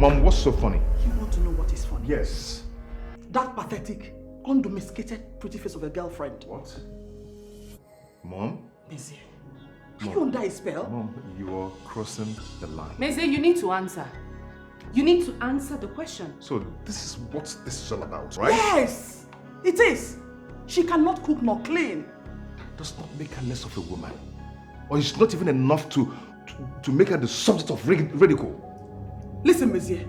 Mom, what's so funny? You want to know what is funny? Yes. That pathetic, undomesticated, pretty face of a girlfriend. What? Mom? Meze, are you under a spell? Mom, you are crossing the line. Meze, you need to answer. You need to answer the question. So this is what this is all about, right? Yes, it is. She cannot cook nor clean. That does not make her less of a woman. Or it's not even enough to make her the subject of ridicule. Listen, Meze,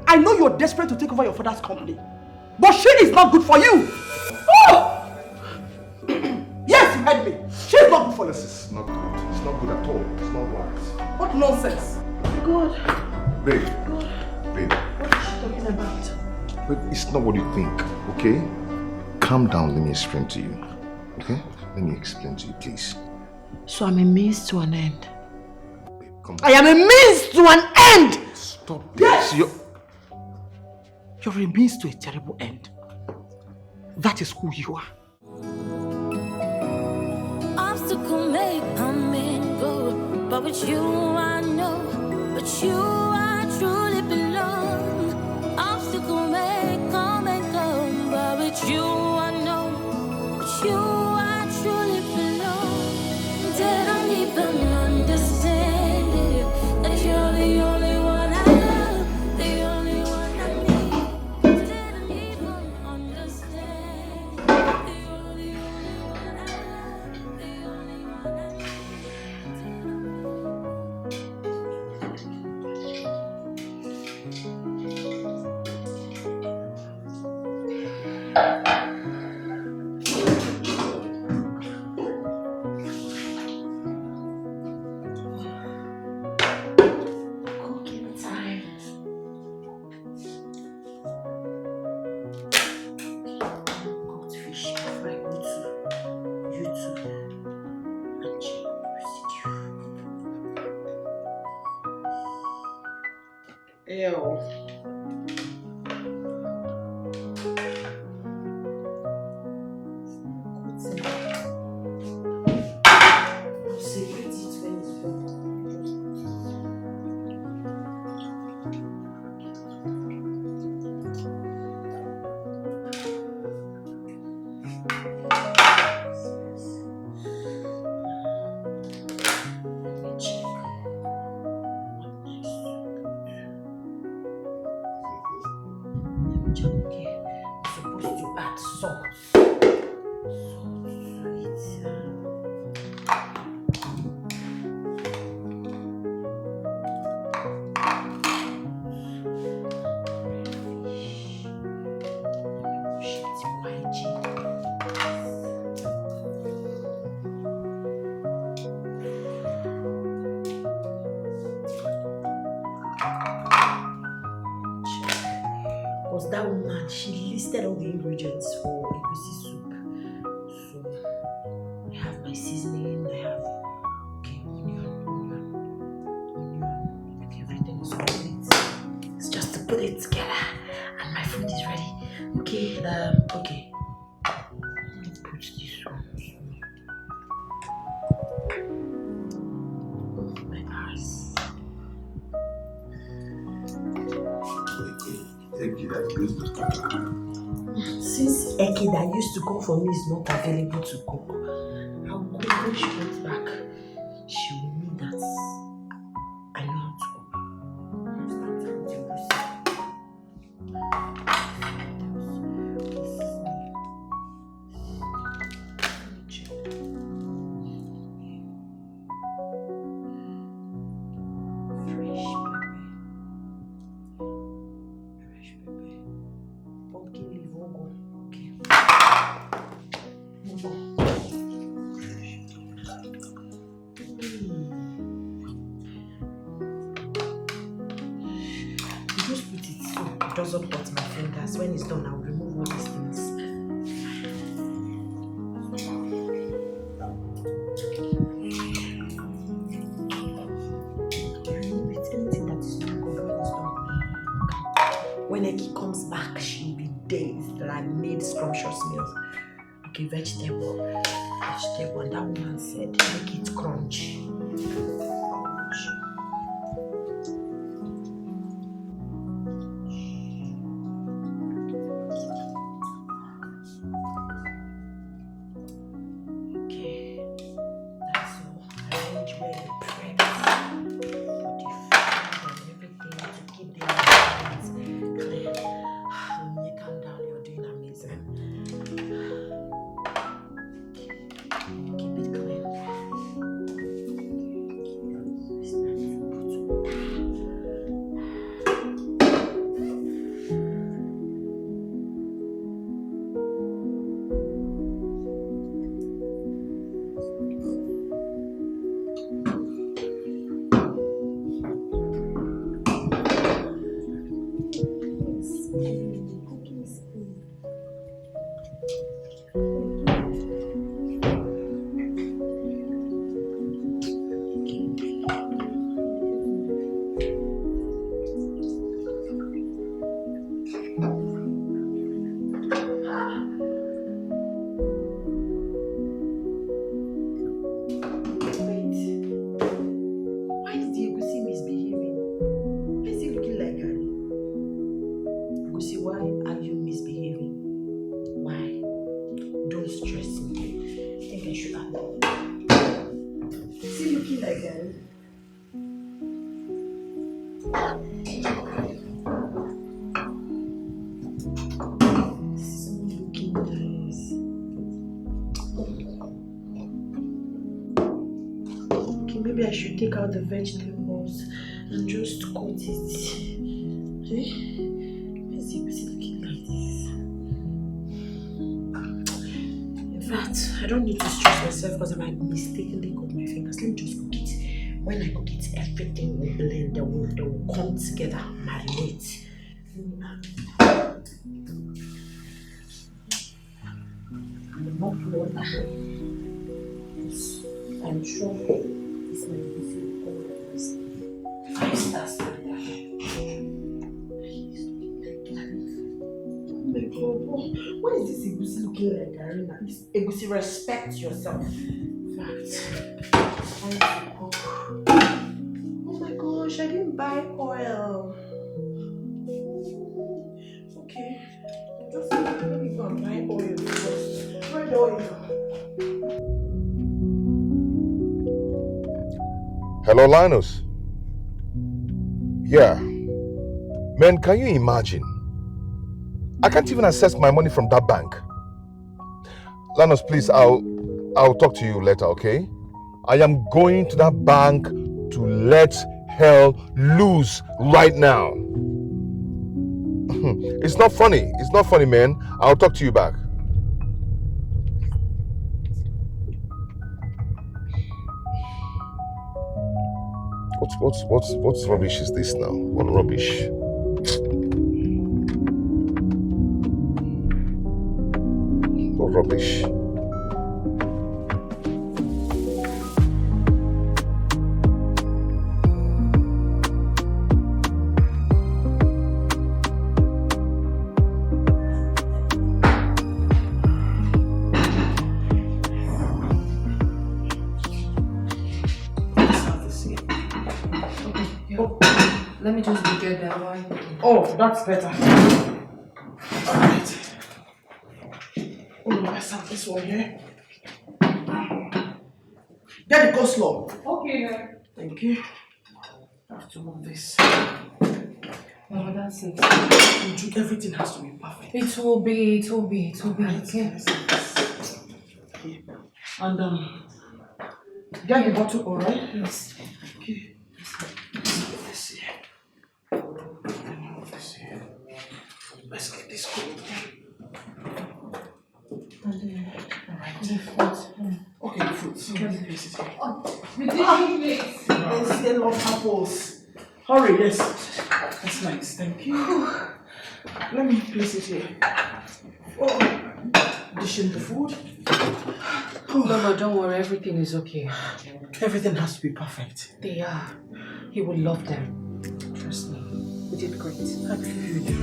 I know you're desperate to take over your father's company, but she is not good for you. Oh! Yes, you heard me. She is not good for you. This is not good. It's not good at all. It's not right. What nonsense. God. Babe. God. Babe. What is she talking about? But it's not what you think, okay? Calm down, let me explain to you. Okay? Let me explain to you, please. So I'm a means to an end. Babe, come I am a means to an end! Stop this. Yes! You're a means to a terrible end. That is who you are. Obstacle make a man go, but with you I know, with you I truly belong. Obstacle may come and go, but with you I know, with you I truly belong. Did I even understand it, that you're the only one I love, the only one I need. Didn't even understand, the only one I love, the only one I need. Cooking time. Cooked fish before I go to YouTube and check residue. Ew. I'll separate it when it's done. Okay, I'm supposed to add salt. Because that woman, she listed all the ingredients for egusi soup. So I have my seasoning, I have onion, okay, everything is complete. It's just to put it together, and my food is ready. Okay, okay. Let me put this one. Oh, my eyes. Eki that used to cook. Since Eki that used to cook for me is not available to cook, I'll cook when she comes back. She will know that I know how to cook. Pumpkin leaf won't go. Okay. Move on. You just put it so it doesn't hurt my fingers. When it's done, I'll remove all these things. Remove it. Anything that is not good when it's done. When Eki comes back, she'll be dazed that I made scrumptious meals. Okay, vegetable. And that woman said, make it crunch. again. This is not looking nice. Okay, maybe I should take out the vegetables and just cut it. Okay? Let's see, what's it looking like this? In fact, I don't need to stress myself because I might mistakenly cut my fingers. Let me just cook it. When I cook it, everything will blend. They will come together, marinate. I'm not water. I'm sure this might be all of this. Five-star standard. Oh my God! Why is this egusi looking like Garina? This egusi, respect yourself. In fact, I need to cook. Oh my gosh! I didn't buy oil. Okay, just let me go and buy oil first. Red oil. Hello, Linus. Yeah. Man, can you imagine? I can't even access my money from that bank. Linus, please, I'll talk to you later, okay? I am going to that bank to let hell loose right now. It's not funny. It's not funny, man. I'll talk to you back. What's rubbish is this now? What rubbish? What rubbish? Let me just be good that way. Oh, that's better. Alright. Oh, let's have this one here. Get the coleslaw. Okay, then. Thank you. I have to move this. Oh, that's it. Everything has to be perfect. It will be, okay. Okay. And get the bottle, alright? Yes. Okay. Let's see. Let's get this cold. Alright. Okay, the fruits. Let me place it here. We didn't place. Yes, they love apples. Hurry, yes. That's nice, thank you. Let me place it here. Oh, dishing the food. No, don't worry. Everything is okay. Everything has to be perfect. They are. He will love them. Trust me. We did great. I believe you do.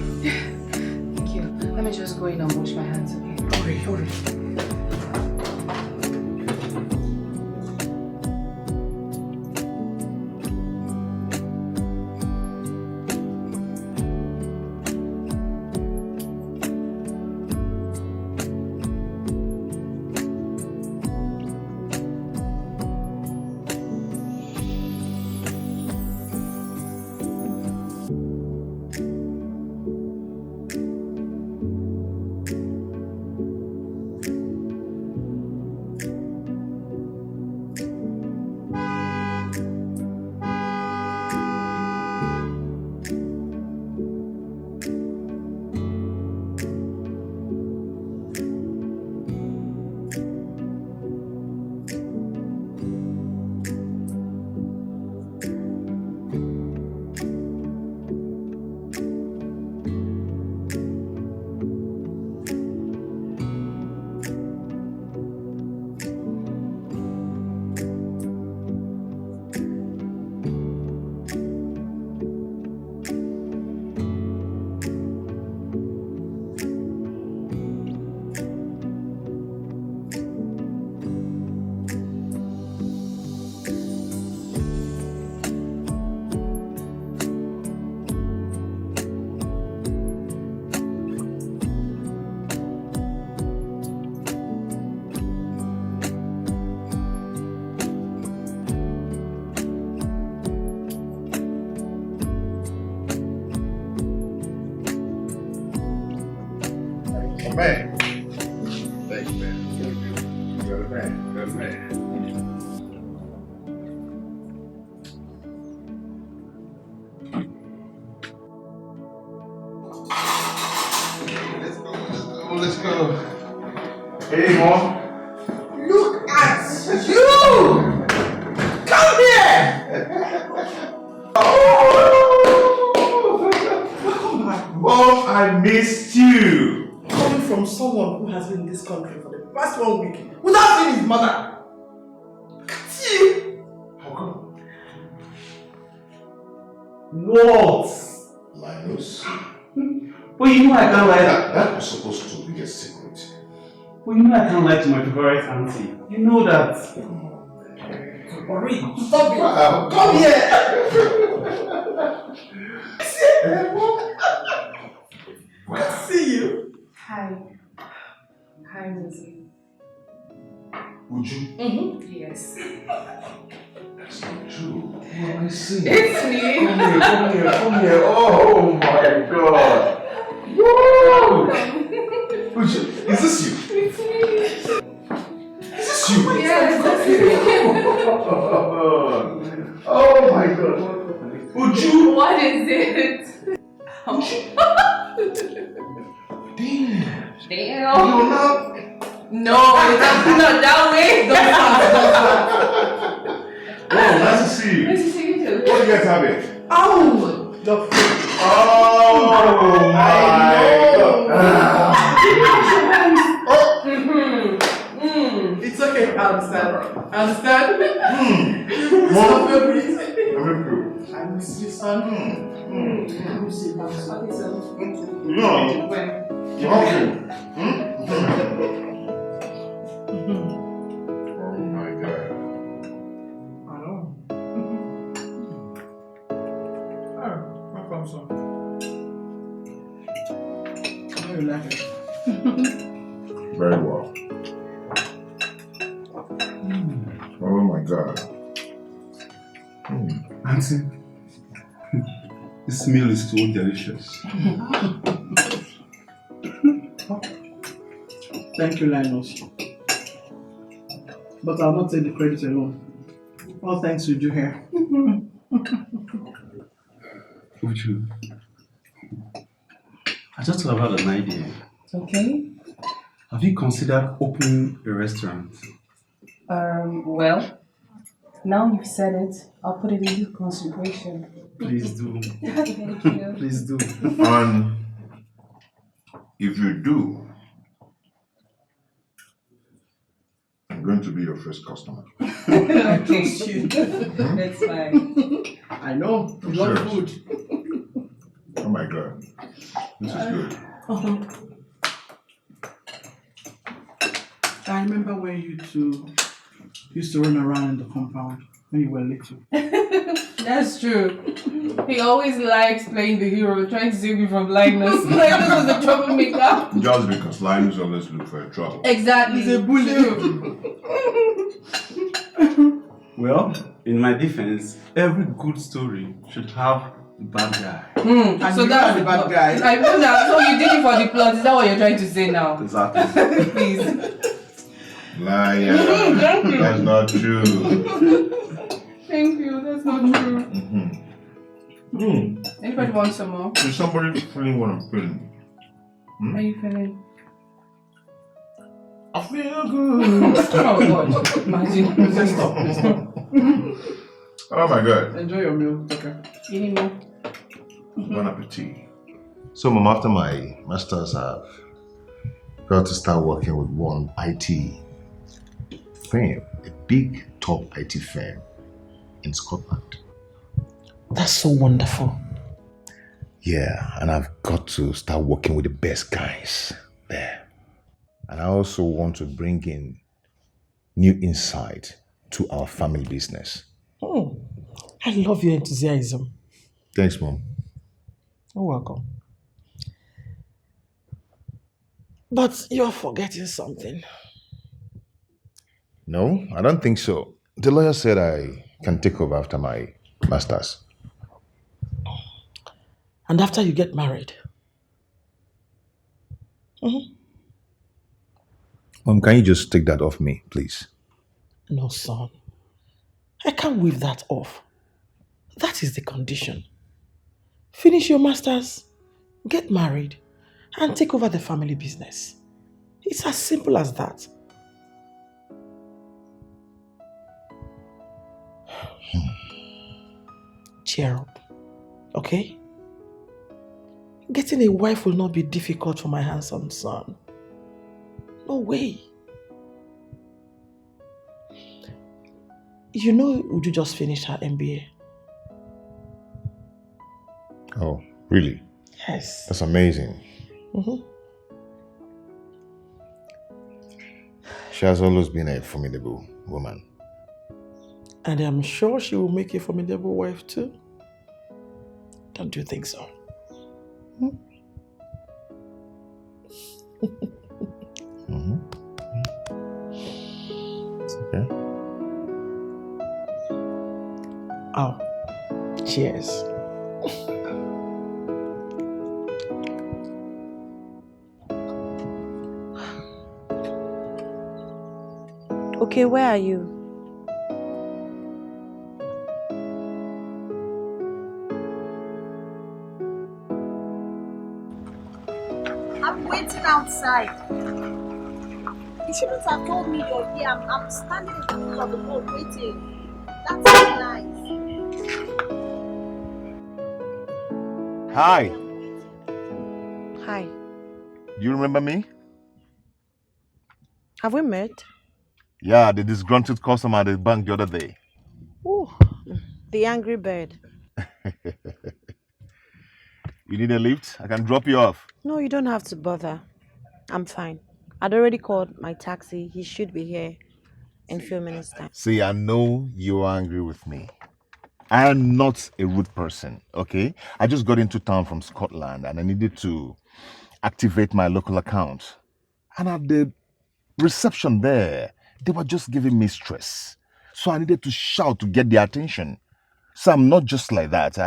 Thank you. Let me just go in and wash my hands, okay? Hurry. man. Thank you, man. You're the man. You're the man. Let's go. Hey, Mom. Look at you! Come here! Welcome back. Mom, I missed you. Coming from someone who has been in this country for the past 1 week without seeing his mother. Look at you! How come? What? Linus. But you know I can't lie. That was supposed to be a secret. But you know I can't lie to my favorite auntie. You know that. Hurry, stop it! Wow. Come here! Good to see you. Hi. Hi, Lizzie. Would you? Yes. That's not true. Who am I seeing? It's me. Come here. Oh my God. Whoa! Would you? Is this you? It's me. Is this you? Yes, that's me. Oh my God. Would you? What is it? Damn. Damn. You're not. No, it's not that way. Oh, nice to see you. Nice to see you too. What do you guys have here? Oh, the Oh my God. It's okay, I understand. I understand. Mom. Stop your breathing. I'm through. I miss you, son. I miss you, son. No. Okay. Oh my God. I know. Oh, welcome, son. How you like it? Very well. Oh my God. Auntie, this meal is so delicious. Thank you, Linus. But I'll not take the credit alone. All thanks to you here. Uju, I just have had an idea. Okay. Have you considered opening a restaurant? Well, now you've said it, I'll put it into consideration. Please do. Thank you. Please do. And if you do, I'm going to be your first customer. Okay. That's fine. I know, you love food. Oh my God. This is good. I remember when you two used to run around in the compound when you were little. That's true. He always likes playing the hero, trying to save you from Linus. Linus was a troublemaker. Just because Linus always look for trouble. Exactly. He's a bully. Well, in my defense, every good story should have a bad guy. And So you that's are the bad guy. I know that. So you did it for the plot. Is that what you're trying to say now? Exactly. Please. Liar. Thank you. That's not true. Thank you. That's not true. Anybody want some more? Is somebody feeling what I'm feeling? How are you feeling? I feel good. Oh God. Imagine. Let's stop. Oh my God. Enjoy your meal, okay? You need more? Bon appetit. So, Mom, after my master's, I've got to start working with one IT firm, a big top IT firm in Scotland. That's so wonderful. Yeah, and I've got to start working with the best guys there. And I also want to bring in new insight to our family business. I love your enthusiasm. Thanks, Mom. You're welcome. But you're forgetting something. No, I don't think so. The lawyer said I can take over after my master's. And after you get married. Mom, can you just take that off me, please? No, son. I can't wave that off. That is the condition. Finish your masters, get married, and take over the family business. It's as simple as that. Cheer up, okay? Getting a wife will not be difficult for my handsome son. No way. You know Uju just finished her MBA. Oh, really? Yes. That's amazing. She has always been a formidable woman. And I'm sure she will make a formidable wife too. Don't you think so? It's okay. Oh, cheers. Okay, where are you? I'm waiting outside. You shouldn't have told me you're here. I'm standing in the middle of the road waiting. That's so nice. Hi. Hi. Do you remember me? Have we met? Yeah, the disgruntled customer at the bank the other day. Ooh, the angry bird. You need a lift? I can drop you off. No, you don't have to bother. I'm fine. I'd already called my taxi. He should be here in a few minutes' time. See, I know you're angry with me. I am not a rude person, okay? I just got into town from Scotland and I needed to activate my local account. And at the reception there, they were just giving me stress. So I needed to shout to get their attention. So I'm not just like that.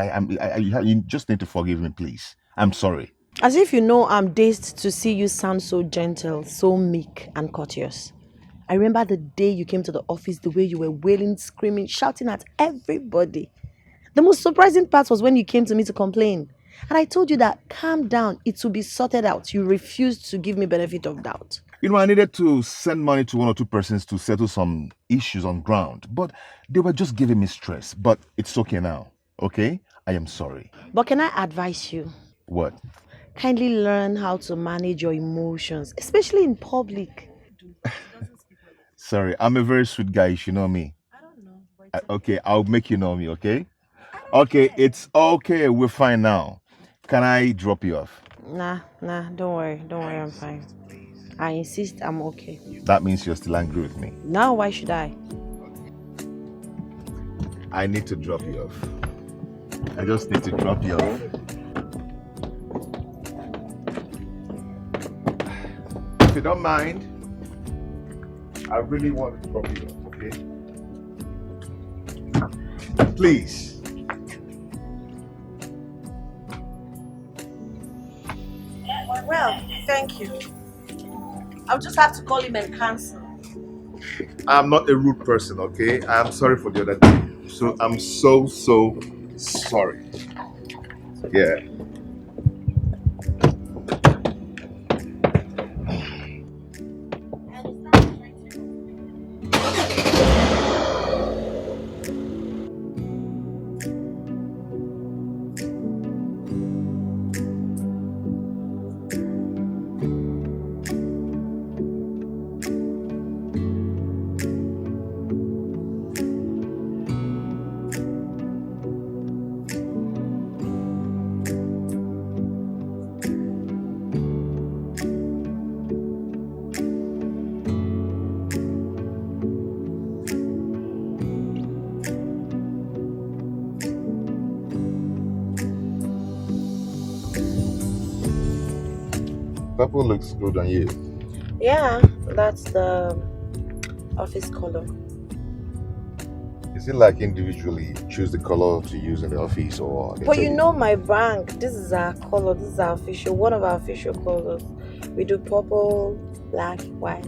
You just need to forgive me, please. I'm sorry. As if you know I'm dazed to see you sound so gentle, so meek and courteous. I remember the day you came to the office, the way you were wailing, screaming, shouting at everybody. The most surprising part was when you came to me to complain. And I told you that, calm down, it will be sorted out. You refused to give me benefit of doubt. You know, I needed to send money to one or two persons to settle some issues on ground, but they were just giving me stress. But it's okay now, okay? I am sorry. But can I advise you? What? Kindly learn how to manage your emotions, especially in public. Sorry, I'm a very sweet guy. You should know me. I don't know. Okay, I'll make you know me, okay? Okay, it's okay. We're fine now. Can I drop you off? Nah, don't worry, I'm fine. I insist I'm okay. That means you're still angry with me. Now why should I? I need to drop you off. I just need to drop you off. If you don't mind, I really want to drop you off, okay? Please. Well, thank you. I'll just have to call him and cancel. I'm not a rude person, okay? I'm sorry for the other day. So I'm so sorry. Yeah. Purple looks good on you. Yeah, that's the office color. Is it like individually choose the color to use in the office or? But you know my bank, this is our color, this is our official, one of our official colors. We do purple, black, white.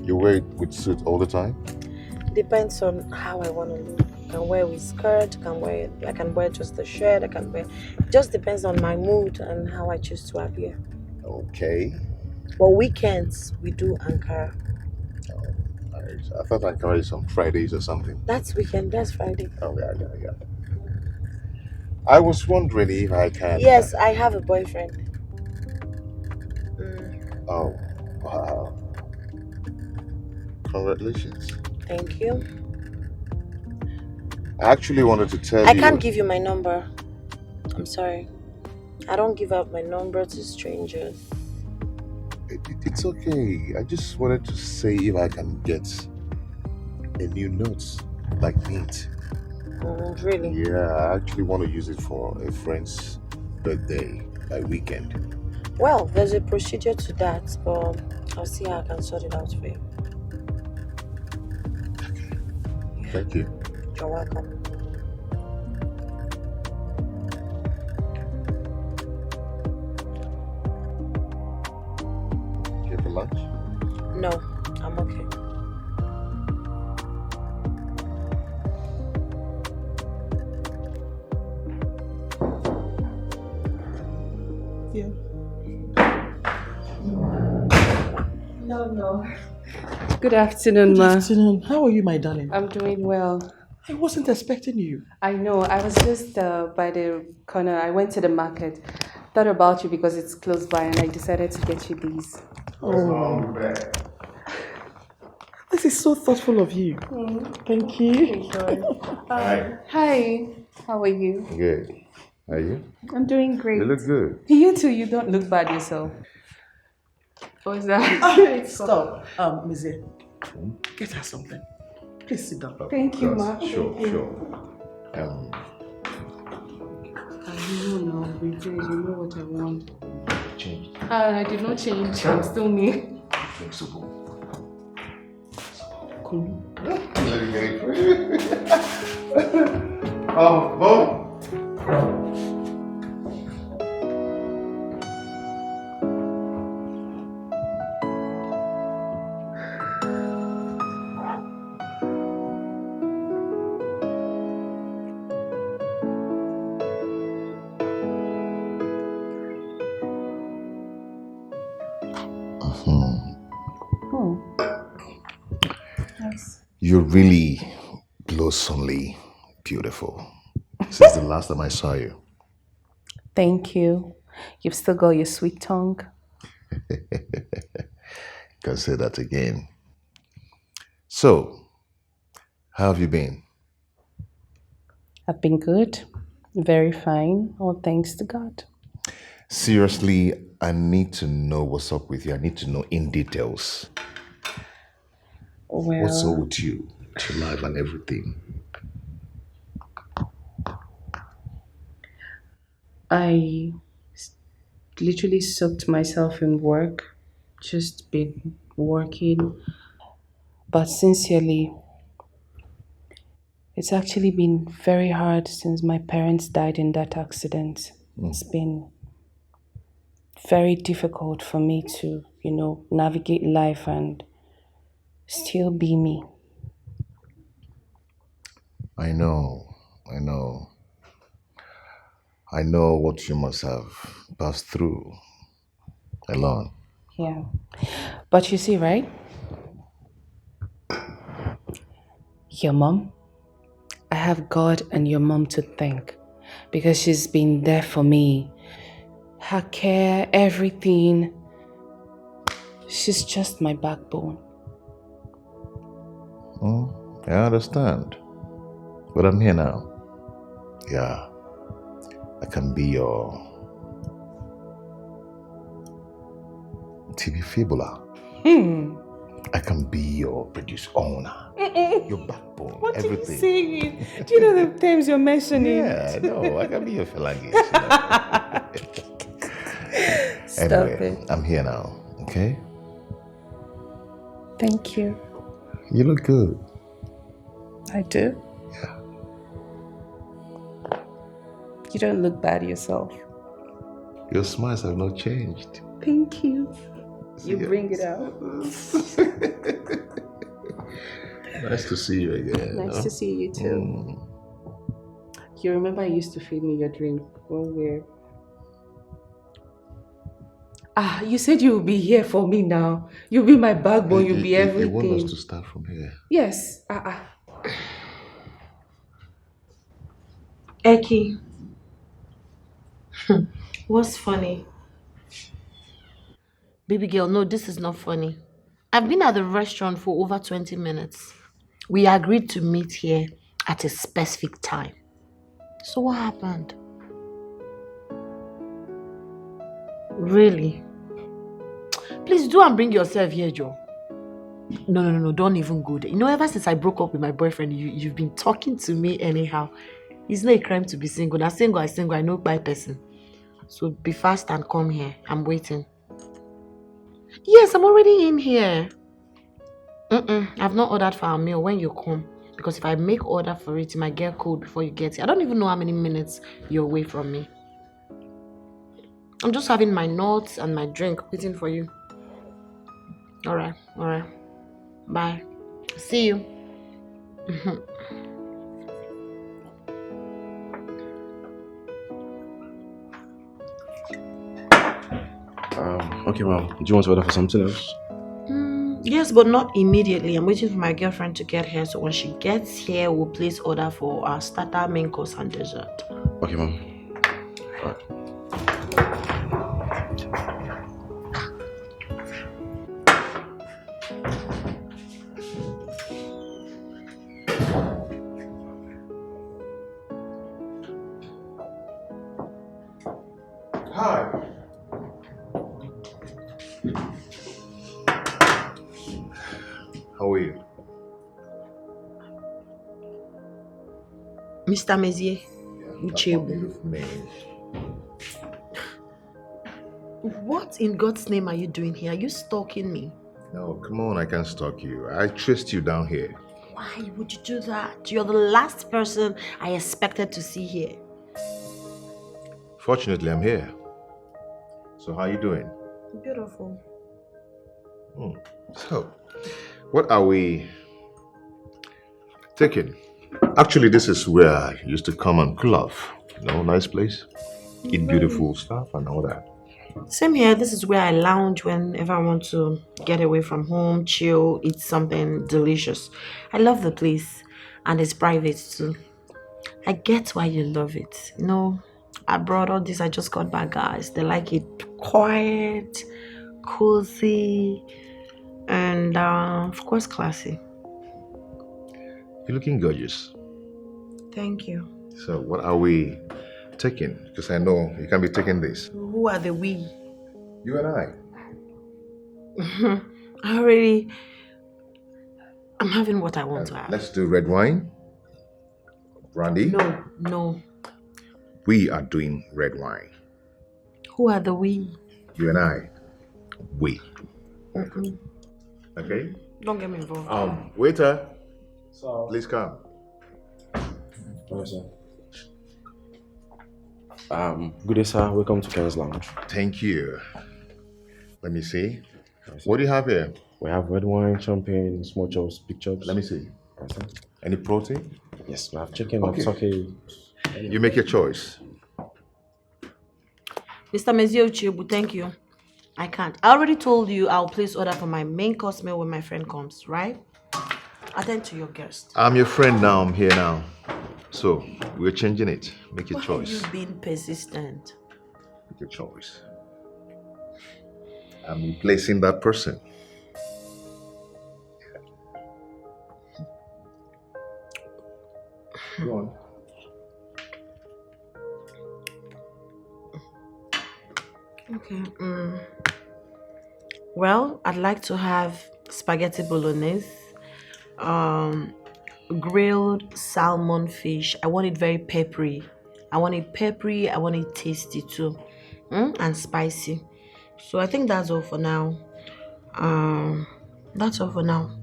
You wear it with suit all the time? Depends on how I want to look. I can wear with skirt, I can wear just a shirt, it just depends on my mood and how I choose to appear. Okay. But weekends we do Ankara. Oh, nice. I thought Ankara is on Fridays or something. That's weekend, that's Friday. Oh, yeah. I was wondering if I can... Yes, I have a boyfriend. Oh, wow. Congratulations. Thank you. I actually wanted to tell you... I can't give you my number. I'm sorry. I don't give out my number to strangers. It's okay. I just wanted to say if I can get a new note, like mint. Really? Yeah, I actually want to use it for a friend's birthday by weekend. Well, there's a procedure to that, but I'll see how I can sort it out for you. Okay. Thank you. You're welcome. Here for lunch? No, I'm okay. Yeah. No. Good afternoon, Good Ma. afternoon. How are you, my darling? I'm doing well. I wasn't expecting you. I know. I was just by the corner. I went to the market. Thought about you because it's close by, and I decided to get you these. Oh, this is so thoughtful of you. Thank you. Hi. How are you? Good. Are you? I'm doing great. You look good. You too. You don't look bad yourself. What is that? Stop. Mize, get her something. Please sit down. Thank you, Ma. Sure. I don't know. You know what I want. Change. I did not change. I'm still me. Flexible. Cool. Oh. Yes. You're really blossomly beautiful. Since the last time I saw you. Thank you. You've still got your sweet tongue. Can say that again. So, how have you been? I've been good. Very fine. All thanks to God. Seriously, I need to know what's up with you. I need to know in details. Well, What's up with you, to life and everything? I literally soaked myself in work. Just been working. But sincerely, it's actually been very hard since my parents died in that accident. It's been very difficult for me to, navigate life and still be me. I know. I know what you must have passed through alone. Yeah. But you see, right? Your mom, I have God and your mom to thank because she's been there for me. Her care, everything. She's just my backbone. I understand. But I'm here now. Yeah. I can be your TV fibula. I can be your producer owner. Your backbone. What everything. are you saying? Do you know the terms you're mentioning? Yeah, no, I can be your phalanges. Stop Anyway, it. I'm here now, okay? Thank you. You look good. I do. Yeah. You don't look bad yourself. Your smiles have not changed. Thank you. You bring it out. Nice to see you again. Nice to see you too. You remember you used to feed me your drink when we're... you said you will be here for me now. You'll be my backbone, you'll be everything. You want us to start from here? Yes. Eki. What's funny? Baby girl, no, this is not funny. I've been at the restaurant for over 20 minutes. We agreed to meet here at a specific time. So what happened? Really? Please do and bring yourself here, Joe. No, don't even go there. You know, ever since I broke up with my boyfriend, you've been talking to me anyhow. It's not a crime to be single. Now single, I know by person. So be fast and come here. I'm waiting. Yes, I'm already in here. I've not ordered for a meal when you come. Because if I make order for it, it might get cold before you get here. I don't even know how many minutes you're away from me. I'm just having my nuts and my drink waiting for you. Alright. Bye. See you. Okay, ma'am. Do you want to order for something else? Yes, but not immediately. I'm waiting for my girlfriend to get here. So when she gets here, we'll place order for our starter, main course, and dessert. Okay, ma'am. Alright. Hi. How are you? Mr. Mezier. Beautiful name. What in God's name are you doing here? Are you stalking me? No, come on, I can't stalk you. I traced you down here. Why would you do that? You're the last person I expected to see here. Fortunately, I'm here. So how are you doing? Beautiful. So, what are we taking? Actually, this is where I used to come and cool off. You know, nice place. Eat beautiful stuff and all that. Same here. This is where I lounge whenever I want to get away from home, chill, eat something delicious. I love the place and it's private too. I get why you love it. You know, abroad, all this, I just got back, guys. They like it quiet, cozy, and of course, classy. You're looking gorgeous. Thank you. So, what are we taking? Because I know you can't be taking this. Who are the we? You and I. I'm having what I want to have. Let's do red wine. Brandy. No. We are doing red wine. Who are the we? You and I. We. Okay? Don't get me involved. Waiter. So, Please come. okay, sir. Good day, sir. Welcome to Ken's Lounge. Thank you. Let me see. What do you have here? We have red wine, champagne, small chops, big chops. Let me see. Alright, sir. Any protein? Yes, we have chicken, we have turkey. You make your choice. Mr. Mezier Uchiebu, thank you. I can't. I already told you I'll place order for my main course meal when my friend comes, right? Attend to your guest. I'm your friend now. I'm here now. So, we're changing it. Make your choice. You've been persistent. Make your choice. I'm replacing that person. Go on. Okay. Well, I'd like to have spaghetti bolognese, grilled salmon fish. I want it very peppery. I want it tasty too, and spicy. So I think that's all for now. That's all for now.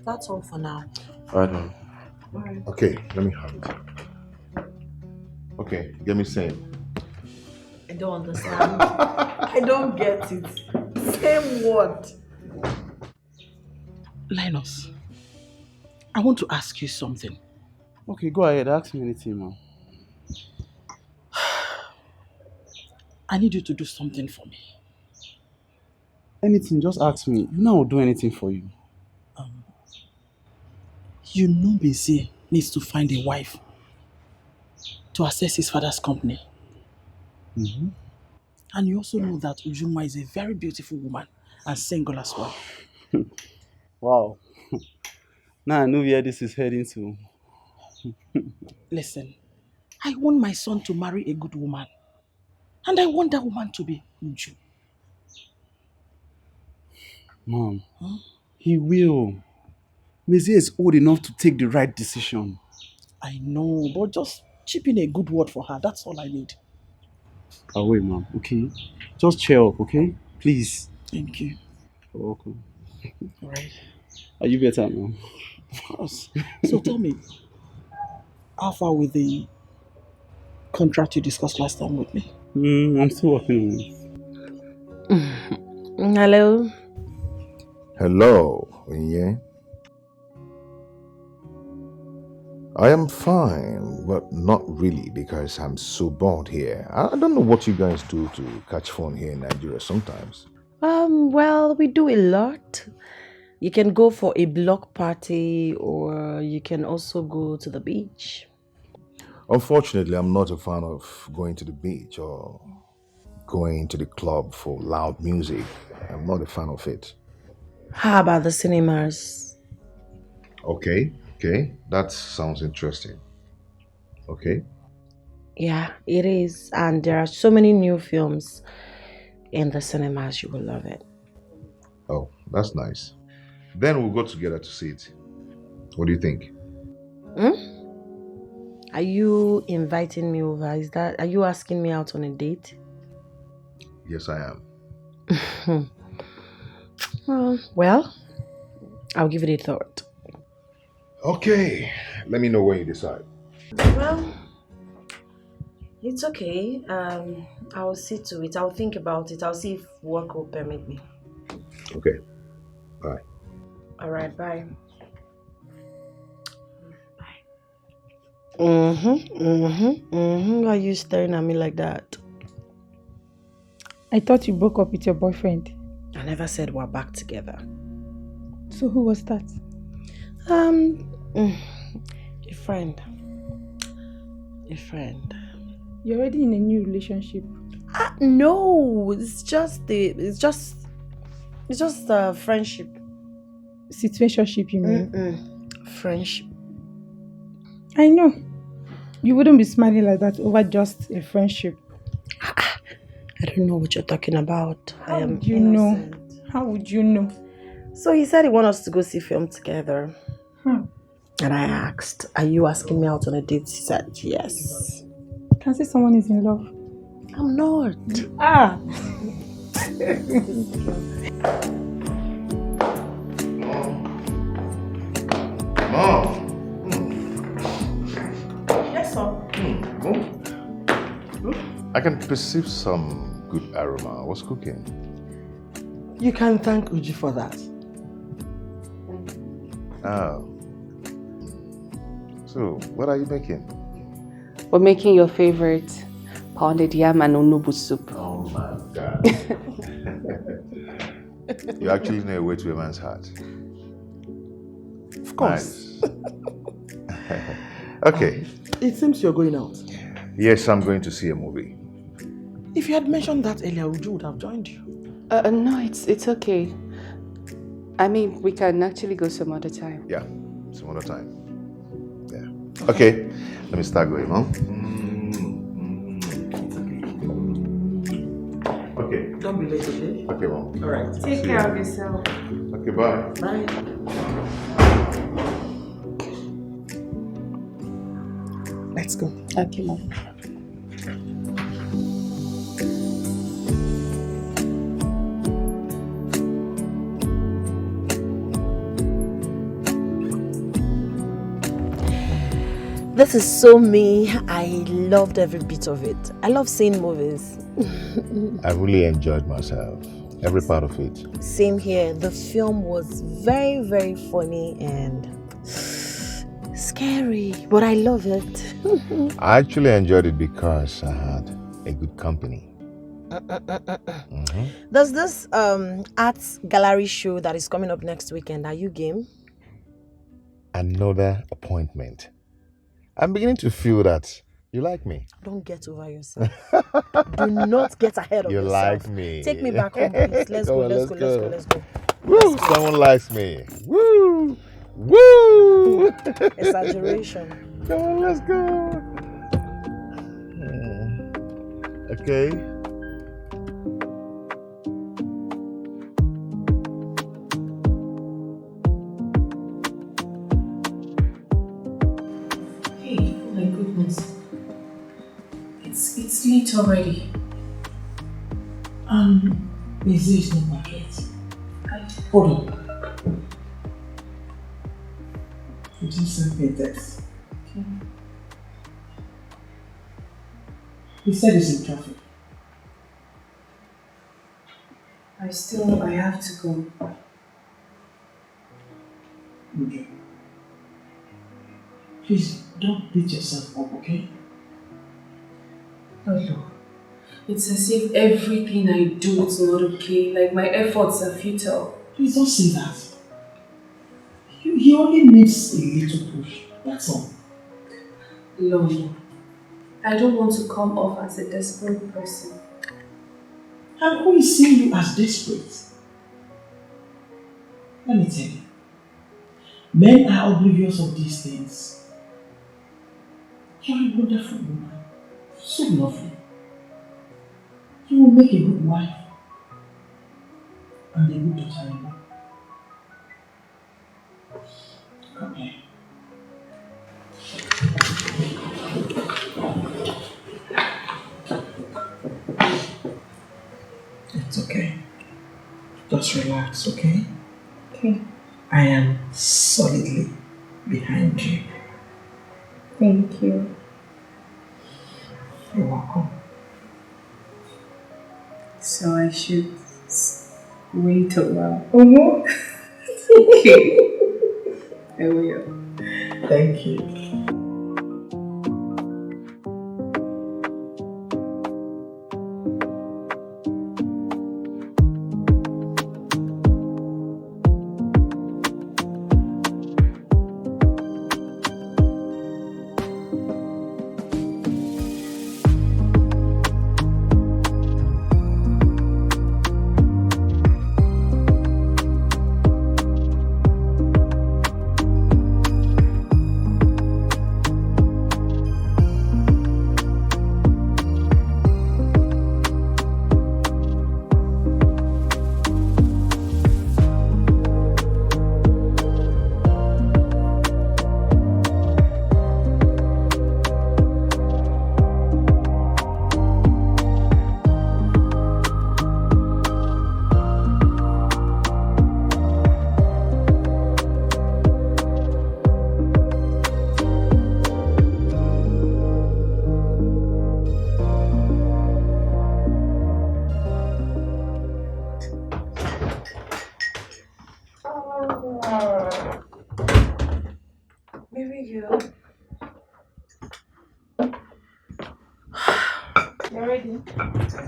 That's all for now. Alright, ma'am. Okay, let me have it. Okay, get me same. I don't understand. I don't get it. Same word. Linus, I want to ask you something. Okay, go ahead. Ask me anything, mom. I need you to do something for me. Anything, just ask me. You know I'll do anything for you. You know Beze needs to find a wife to assess his father's company. Mm-hmm. And you also know that Ujuma is a very beautiful woman and single as well. Wow. Now I know where this is heading to. Listen, I want my son to marry a good woman. And I want that woman to be Uju. Mom, he will. Beze is old enough to take the right decision. I know, but just chip in a good word for her. That's all I need. I'll wait, mom, okay? Just cheer up, okay? Please. Thank you. You're welcome. All right. Are you better now? Of course. So tell me, how far with the contract you discussed last time with me? I'm still working on it. Hello? Hello, Onye. I am fine, but not really because I'm so bored here. I don't know what you guys do to catch fun here in Nigeria sometimes. Well, we do a lot. You can go for a block party or you can also go to the beach. Unfortunately, I'm not a fan of going to the beach or going to the club for loud music. I'm not a fan of it. How about the cinemas? Okay, that sounds interesting. Okay. Yeah, it is. And there are so many new films in the cinemas. You will love it. Oh, that's nice. Then we'll go together to see it. What do you think? Are you inviting me over? Are you asking me out on a date? Yes, I am. Well, I'll give it a thought. Okay, let me know when you decide. Well, it's okay. I'll see to it. I'll think about it. I'll see if work will permit me. Okay, bye. All right, bye. Why are you staring at me like that? I thought you broke up with your boyfriend. I never said we're back together. So who was that? A friend. You're already in a new relationship. No, it's just a friendship. Situationship, you mean? Friendship. I know. You wouldn't be smiling like that over just a friendship. I don't know what you're talking about. How would you know? How would you know? So he said he wanted us to go see film together. And I asked, are you asking me out on a date? He said, yes. Can say someone is in love. I'm not. Mom! Yes, sir. I can perceive some good aroma. What's cooking? You can thank Uji for that. Oh. So, what are you making? We're making your favorite pounded yam and onubu soup. Oh my God. You actually know a way to a man's heart. Of course. Nice. Okay. It seems you're going out. Yes, I'm going to see a movie. If you had mentioned that earlier, Uju would have joined you. No, it's okay. I mean, we can actually go some other time. Yeah, some other time. Yeah. Okay, let me start going, Mom. Okay. Don't be late, okay? Okay, Mom. All right. Take care of yourself. Okay, bye. Bye. Let's go. Okay, Mom. This is so me. I loved every bit of it. I love seeing movies. I really enjoyed myself. Every part of it. Same here. The film was very, very funny and scary, but I love it. I actually enjoyed it because I had a good company. There's this arts gallery show that is coming up next weekend. Are you game? Another appointment. I'm beginning to feel that you like me. Don't get over yourself. Do not get ahead of You yourself. like me. Take me back home, please. Let's go, let's go. Woo! Someone likes me. Woo! Woo! Exaggeration. Come on, let's go. Okay. Hey, oh my goodness. It's late already. Is this not back yet? Hold on. You just sent me a text. Okay. He said he's in traffic. I have to go. Okay. Please don't beat yourself up, okay? No. It's as if everything I do is not okay, like my efforts are futile. Please don't say that. He only needs a little push. That's all. Lord, I don't want to come off as a desperate person. And who is seeing you as desperate? Let me tell you. Men are oblivious of these things. You're a wonderful woman. So lovely. You will make a good wife. And a good daughter-in-law. Come here. It's okay. Just relax, okay? Okay. I am solidly behind you. Thank you. You're welcome. So I should wait a while. Okay. I will. Thank you.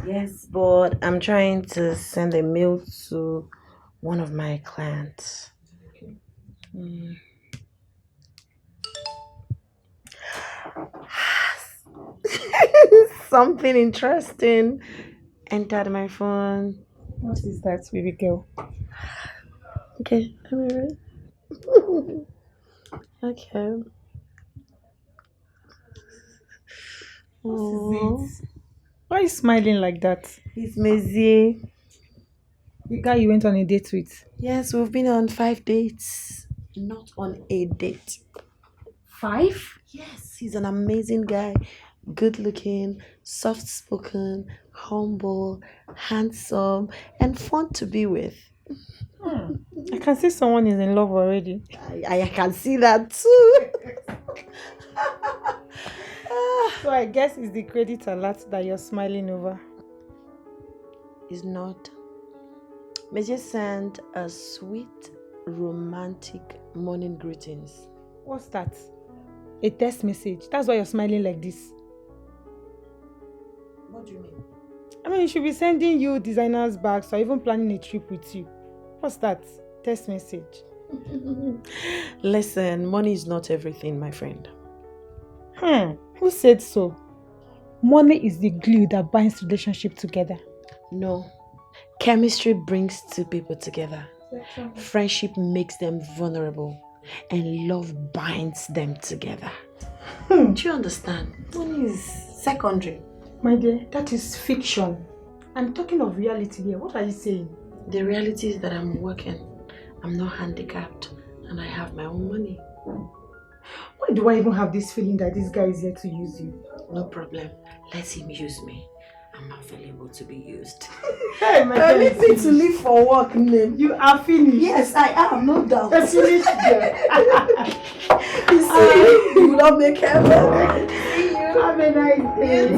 Yes, but I'm trying to send a mail to one of my clients. Something interesting entered my phone. What is that, baby girl? Okay, I'm ready. Okay. What is it? Why are you smiling like that? It's Mezier. The guy you went on a date with? Yes, we've been on 5 dates. Not on a date. 5? Yes, he's an amazing guy. Good looking, soft spoken, humble, handsome, and fun to be with. I can see someone is in love already. I can see that too. So I guess it's the credit alert that you're smiling over. It's not. May just send a sweet, romantic morning greetings. What's that? A text message. That's why you're smiling like this. What do you mean? I mean, you should be sending you designers bags or even planning a trip with you. What's that? Text message. Listen, money is not everything, my friend. Who said so? Money is the glue that binds relationship together. No. Chemistry brings two people together. Friendship makes them vulnerable. And love binds them together. Do you understand? Money is secondary. My dear, that is fiction. I'm talking of reality here. What are you saying? The reality is that I'm working. I'm not handicapped. And I have my own money. Why do I even have this feeling that this guy is here to use you? No problem. Let him use me. I'm available to be used. Hey, my I friend. need to leave for work, name. You are finished. Yes, I am, no doubt. You're finished there. You see, you will not make heaven. See you. Have a nice day.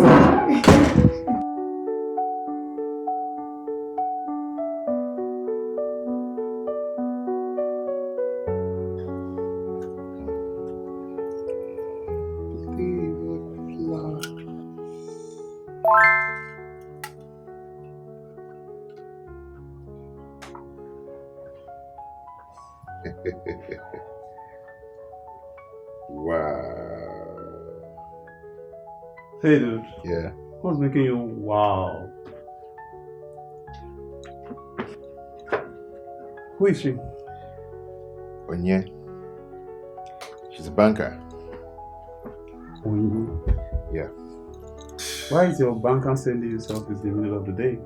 Wow. Hey, dude. Yeah. What's making you wow? Who is she? Onye. She's a banker. Onny. Yeah. Why is your banker sending you selfies in the middle of the day?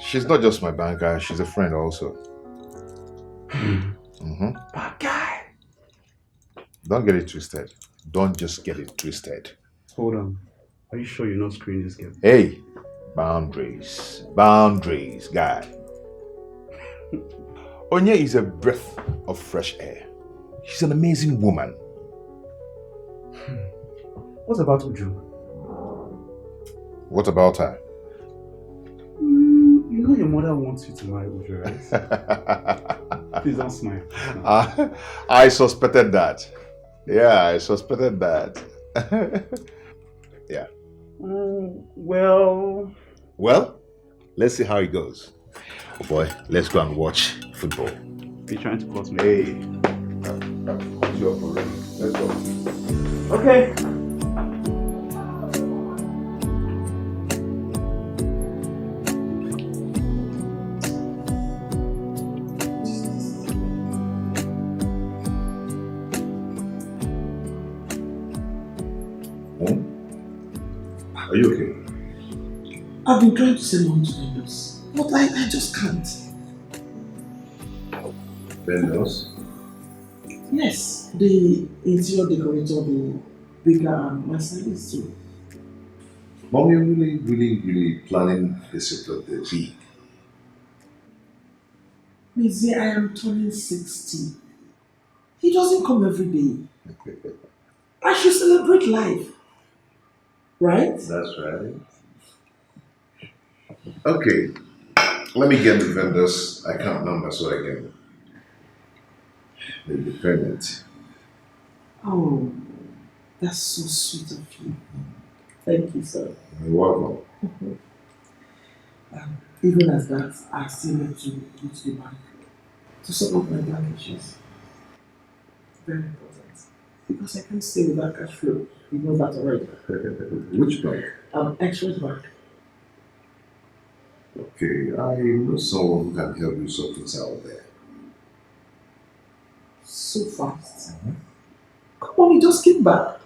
She's not just my banker, she's a friend also. Bad guy. Don't get it twisted. Don't just get it twisted. Hold on. Are you sure you're not screwing this girl? Hey, boundaries. Boundaries, guy. Onye is a breath of fresh air. She's an amazing woman. What about Uju? What about her? You know your mother wants you to marry Uju, right? Please don't smile. I suspected that. Yeah, I suspected that. Yeah. Well, let's see how it goes. Oh boy, let's go and watch football. you're trying to plot me. Hey. Let's go. Okay. Are you okay? I've been trying to send money to vendors, but I just can't. Vendors? Yes, the interior decorator, the baker, and my stylist too. Mom, you're really planning this with the big. Mizzy, I am turning 60. He doesn't come every day. I should celebrate life. Right? That's right. Okay, let me get the vendor's account number so I can make the payment. Oh, that's so sweet of you. Thank you, sir. You're welcome. Even as that, I still need to go to the bank to sort out my bank issues. Very important. Because I can't stay without cash flow. You know that already. Which bank? Express Bank. Okay, I know someone who can help you sort things out there. So fast. Come on, you just came back.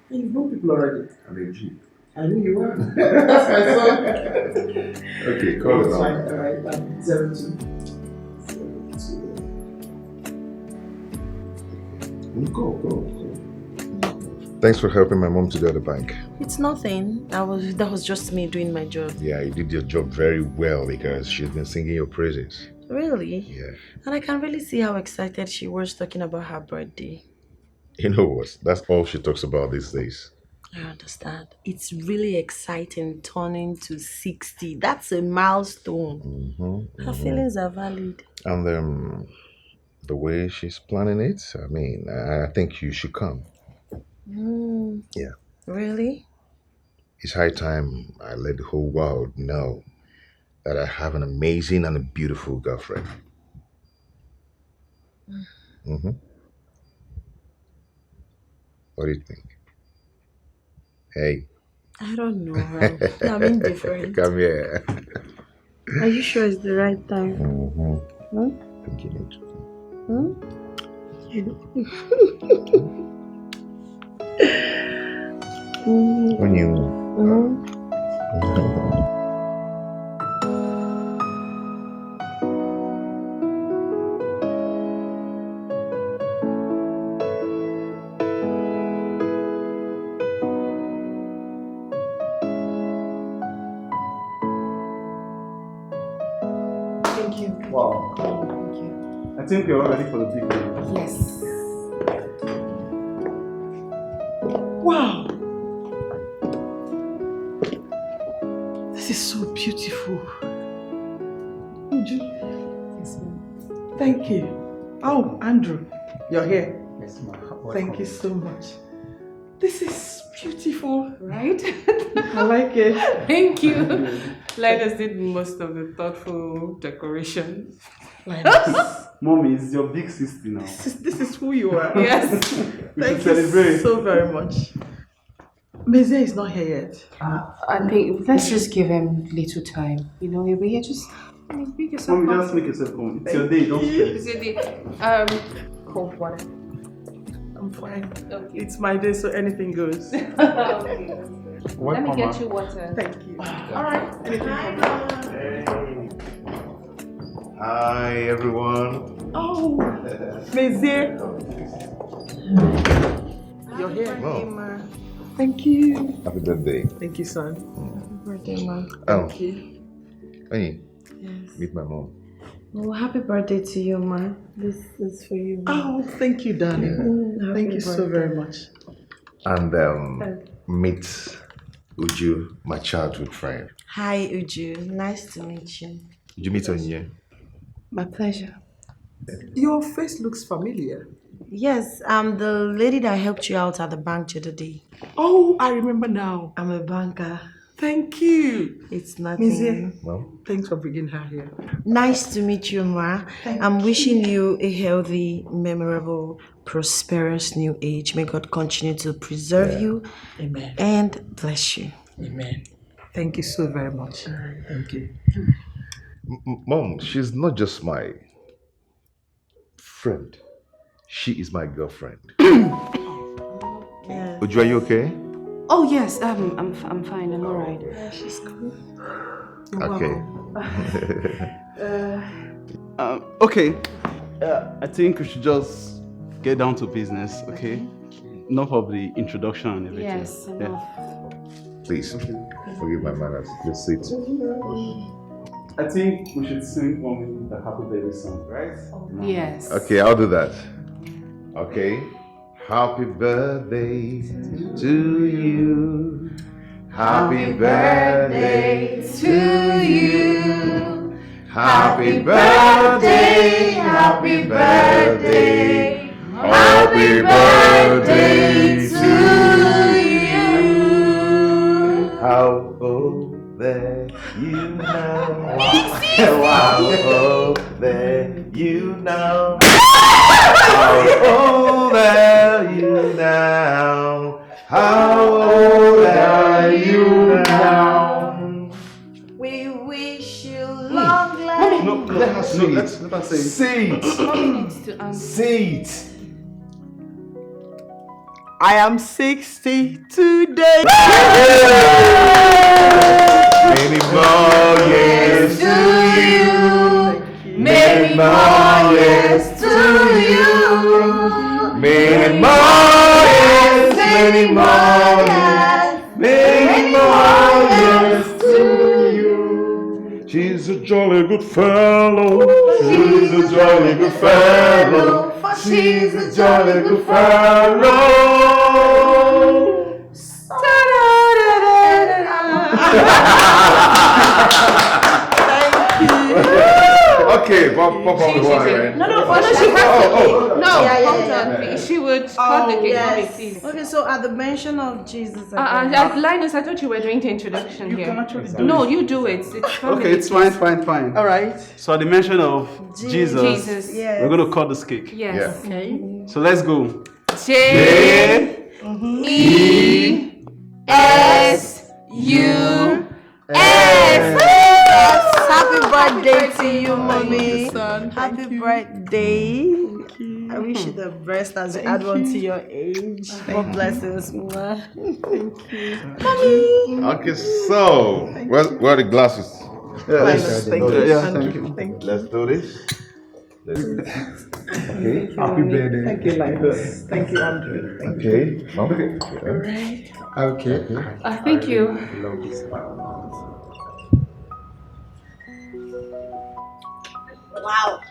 And you know people already. I'm a G. I know you are. That's my son. Okay, call it It's fine. out. Alright, 02. Go. Thanks for helping my mom to go to the bank. It's nothing. That was just me doing my job. Yeah, you did your job very well because she's been singing your praises. Really? Yeah. And I can really see how excited she was talking about her birthday. You know what? That's all she talks about these days. I understand. It's really exciting turning to 60. That's a milestone. Her feelings are valid. And the way she's planning it, I mean, I think you should come. Yeah. Really? It's high time I let the whole world know that I have an amazing and a beautiful girlfriend. What do you think? Hey. I don't know. I'm indifferent. Come here. Are you sure it's the right time? I think you need to. When you. Thank you. Wow. Thank you. I think we're all ready for the big day. Yes. Wow! This is so beautiful. Uju. Yes, ma'am. Thank you. Oh, Andrew, you're here. Yes, ma'am. Thank you so much. This is beautiful. Right? I like it. Thank you. Linus did most of the thoughtful decoration. Linus, Mommy, it's your big sister now. this is who you are. Yes. We Thank should you celebrate. so very much. Mezia is not here yet. I think let's just give him little time. You know, he'll be here. Just make yourself Mommy, just make yourself come. It's your day, don't stress. Cold water. I'm fine. Okay. It's my day, so anything goes. Okay. What, Let me Mama? get you water. Thank you. All right. Hi, everyone. Oh, Mezia. You're here. Wow. Thank you. Happy birthday. Thank you, son. Happy birthday, Mom. Oh, Thank you. hey, Yes. meet my mom. Well, happy birthday to you, Ma. This is for you. Ma. Oh, thank you, darling. Happy Thank you so birthday. very much. And meet Uju, my childhood friend. Hi, Uju. Nice to meet you. Did you meet Onny? My pleasure. Your face looks familiar. Yes, I'm the lady that helped you out at the bank the other day. Oh, I remember now. I'm a banker. Thank you. It's nothing. Mizia, No? thanks for bringing her here. Nice to meet you, Ma. I'm wishing you a healthy, memorable, prosperous new age. May God continue to preserve you Amen. and bless you. Amen. Thank you so very much. Thank you. Mom, she's not just my friend. She is my girlfriend. Yeah. Uju, are you okay? Oh yes, I'm fine. I'm all right. Yeah, she's cool. Okay. Okay. I think we should just get down to business, okay? Enough of the introduction and everything. Yes, enough. Please, forgive my manners. Just sit. I think we should sing Mommy the happy birthday song, right? Yes. Okay, I'll do that. Okay. Happy birthday to you. Happy birthday to you. Happy birthday, happy birthday. Happy birthday to you. How old are you now? How old are you now? How old are you now? How old are you now? We wish you long life. No, let her say it. Let her say it. Say it. Mommy needs to answer. Say it. I am 60 today. Many more years to you. Many more years to you. Many more years. Many more jolly good fellow. She's a jolly good fellow. She's a jolly good fellow. Okay, pop on the wire. No, she has to. No, Yeah. hold on, please. She would cut the cake for me, please. Okay, so at the mention of Jesus, Linus, I thought you were doing the introduction You here. can actually do No, it. you do it. It's Okay, it's fine. All right. So at the mention of Jesus, yes. we're going to cut this cake. Yes. Yeah. Okay. So let's go. J-E-S-U-S. Happy birthday to you, mommy. Happy birthday. I wish you the best as you add on to your age. God bless you. Thank you. Okay, so where are the glasses? Thank you. Let's do this. Okay. Happy birthday. Thank you, Linus. Thank you, Andrew. Okay. Okay. Thank you. Wow.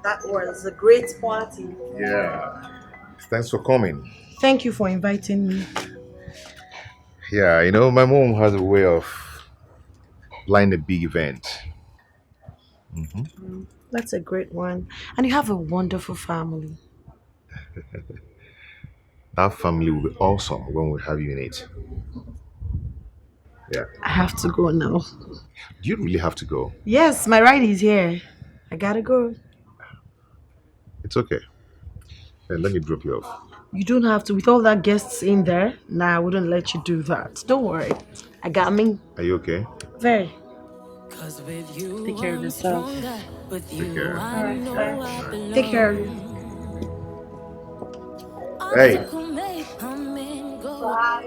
That was a great party. Yeah. Thanks for coming. Thank you for inviting me. Yeah, my mom has a way of planning a big event. That's a great one. And you have a wonderful family. That family will be awesome when we have you in it. Yeah. I have to go now. Do you really have to go? Yes, my ride is here. I gotta go. It's okay. Let me drop you off. You don't have to. With all that guests in there, I wouldn't let you do that. Don't worry. I got me. Are you okay? Very. Take care of yourself. Take care. Alright, take care of you. Hey.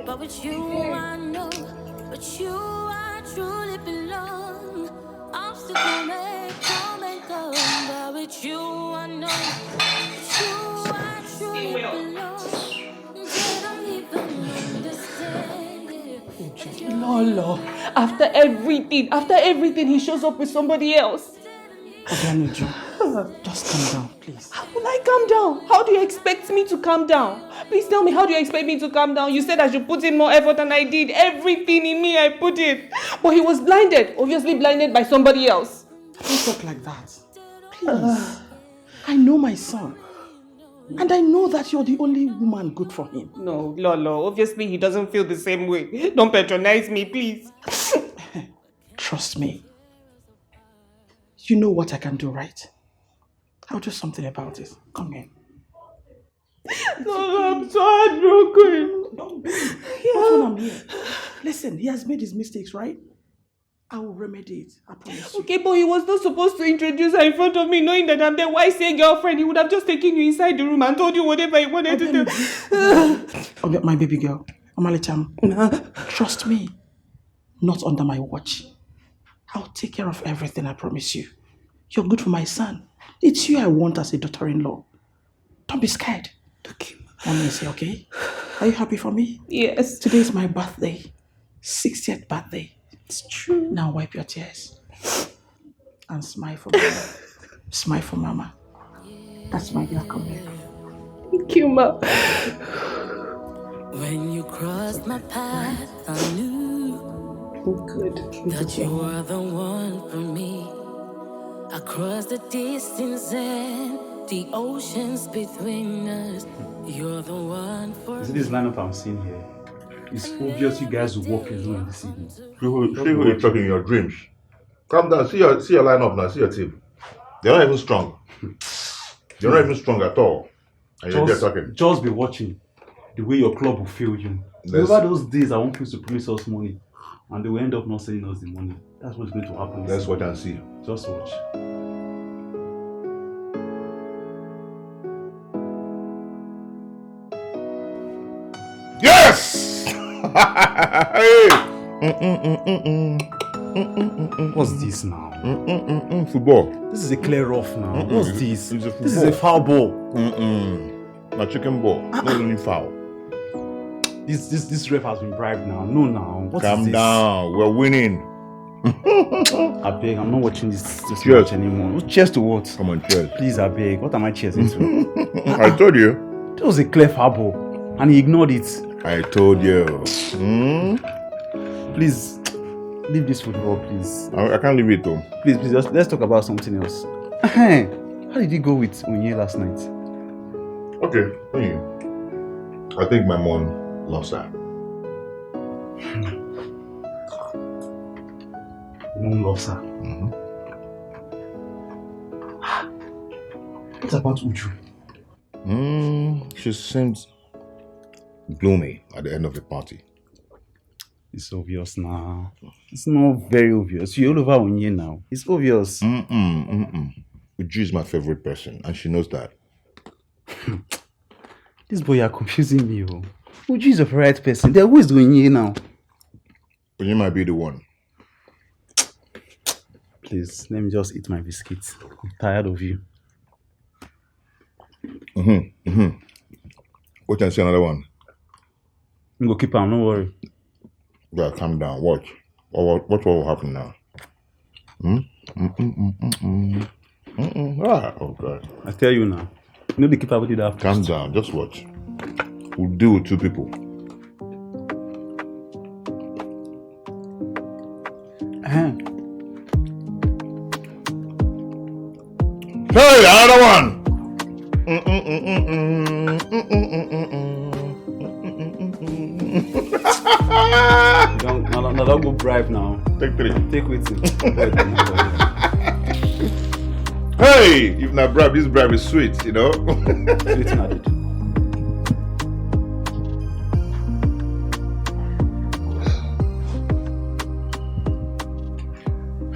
But with you I know, but you I truly belong. Obstacle may come and go, but with you I know, with you I truly belong. They don't even understand it. Lolo, after everything, he shows up with somebody else. Just calm down, please. How will I calm down? How do you expect me to calm down? Please tell me, how do you expect me to calm down? You said I should put in more effort than I did. Everything in me, I put in. But he was blinded, obviously blinded by somebody else. Don't talk like that. Please. I know my son. And I know that you're the only woman good for him. No, Lolo, obviously he doesn't feel the same way. Don't patronize me, please. Trust me. You know what I can do, right? I'll do something about it. Come in. No, I'm so heartbroken. Don't be. That's when I'm here. Listen, he has made his mistakes, right? I will remedy it. I promise you. Okay, but he was not supposed to introduce her in front of me, knowing that I'm the YC girlfriend. He would have just taken you inside the room and told you whatever he wanted to do. Oh, my baby girl. Amalicham. Trust me. Not under my watch. I'll take care of everything, I promise you. You're good for my son. It's you I want as a daughter-in-law. Don't be scared. Okay. Mommy is here, okay? Are you happy for me? Yes. Today is my birthday. 60th birthday. It's true. Now wipe your tears. And smile for mama. Smile for mama. That's my girl, come here. Thank you, Ma. When you crossed my path, I knew Good. that you were the one for me. Across the distance and the oceans between us, you're the one for Is it this lineup I'm seeing here? It's obvious you guys will walk alone this evening. See who you're talking in your dreams. Calm down. See your lineup now. See your team. They're not even strong. They're not even strong at all. And you're just talking. Just be watching the way your club will fail you. Over those days, I want people to promise us money, and they will end up not sending us the money. That's what's going to happen. Let's watch and see. Just watch. Yes! Hey! What's this now? Football. This is a clear off now. What's this? It's a This is a foul ball. Not chicken ball. Not only foul. This ref has been bribed now. No, now. What is Calm this? down. We're winning. I beg, I'm not watching this Cheers. match anymore. Cheers to what? Come on, cheers. Please, I beg. What am I cheersing to? I told you. That was a clear foul ball, and he ignored it. I told you. Please, leave this football, please. I can't leave it though. Please, let's talk about something else. How did you go with Onye last night? Okay. I think my mom loves her. Mom loves her. What about Uju? She seems gloomy at the end of the party. It's obvious now. It's not very obvious. You're all over Onye now. It's obvious. Uju is my favorite person, and she knows that. This boy, you're confusing me. Uju is a right person. Then who is Onye now? Uju might be the one. Please, let me just eat my biscuits. I'm tired of you. What can I say another one? I'm gonna keep on, don't worry. Yeah, calm down. Watch. What will happen now? Oh God. I tell you now. You know the keeper will do that. Calm down. Just watch. We'll deal with two people. Hey, another one. Don't go bribe now. Take 3. Take with it. Hey, if not bribe, this bribe is sweet, you know. Sweet added.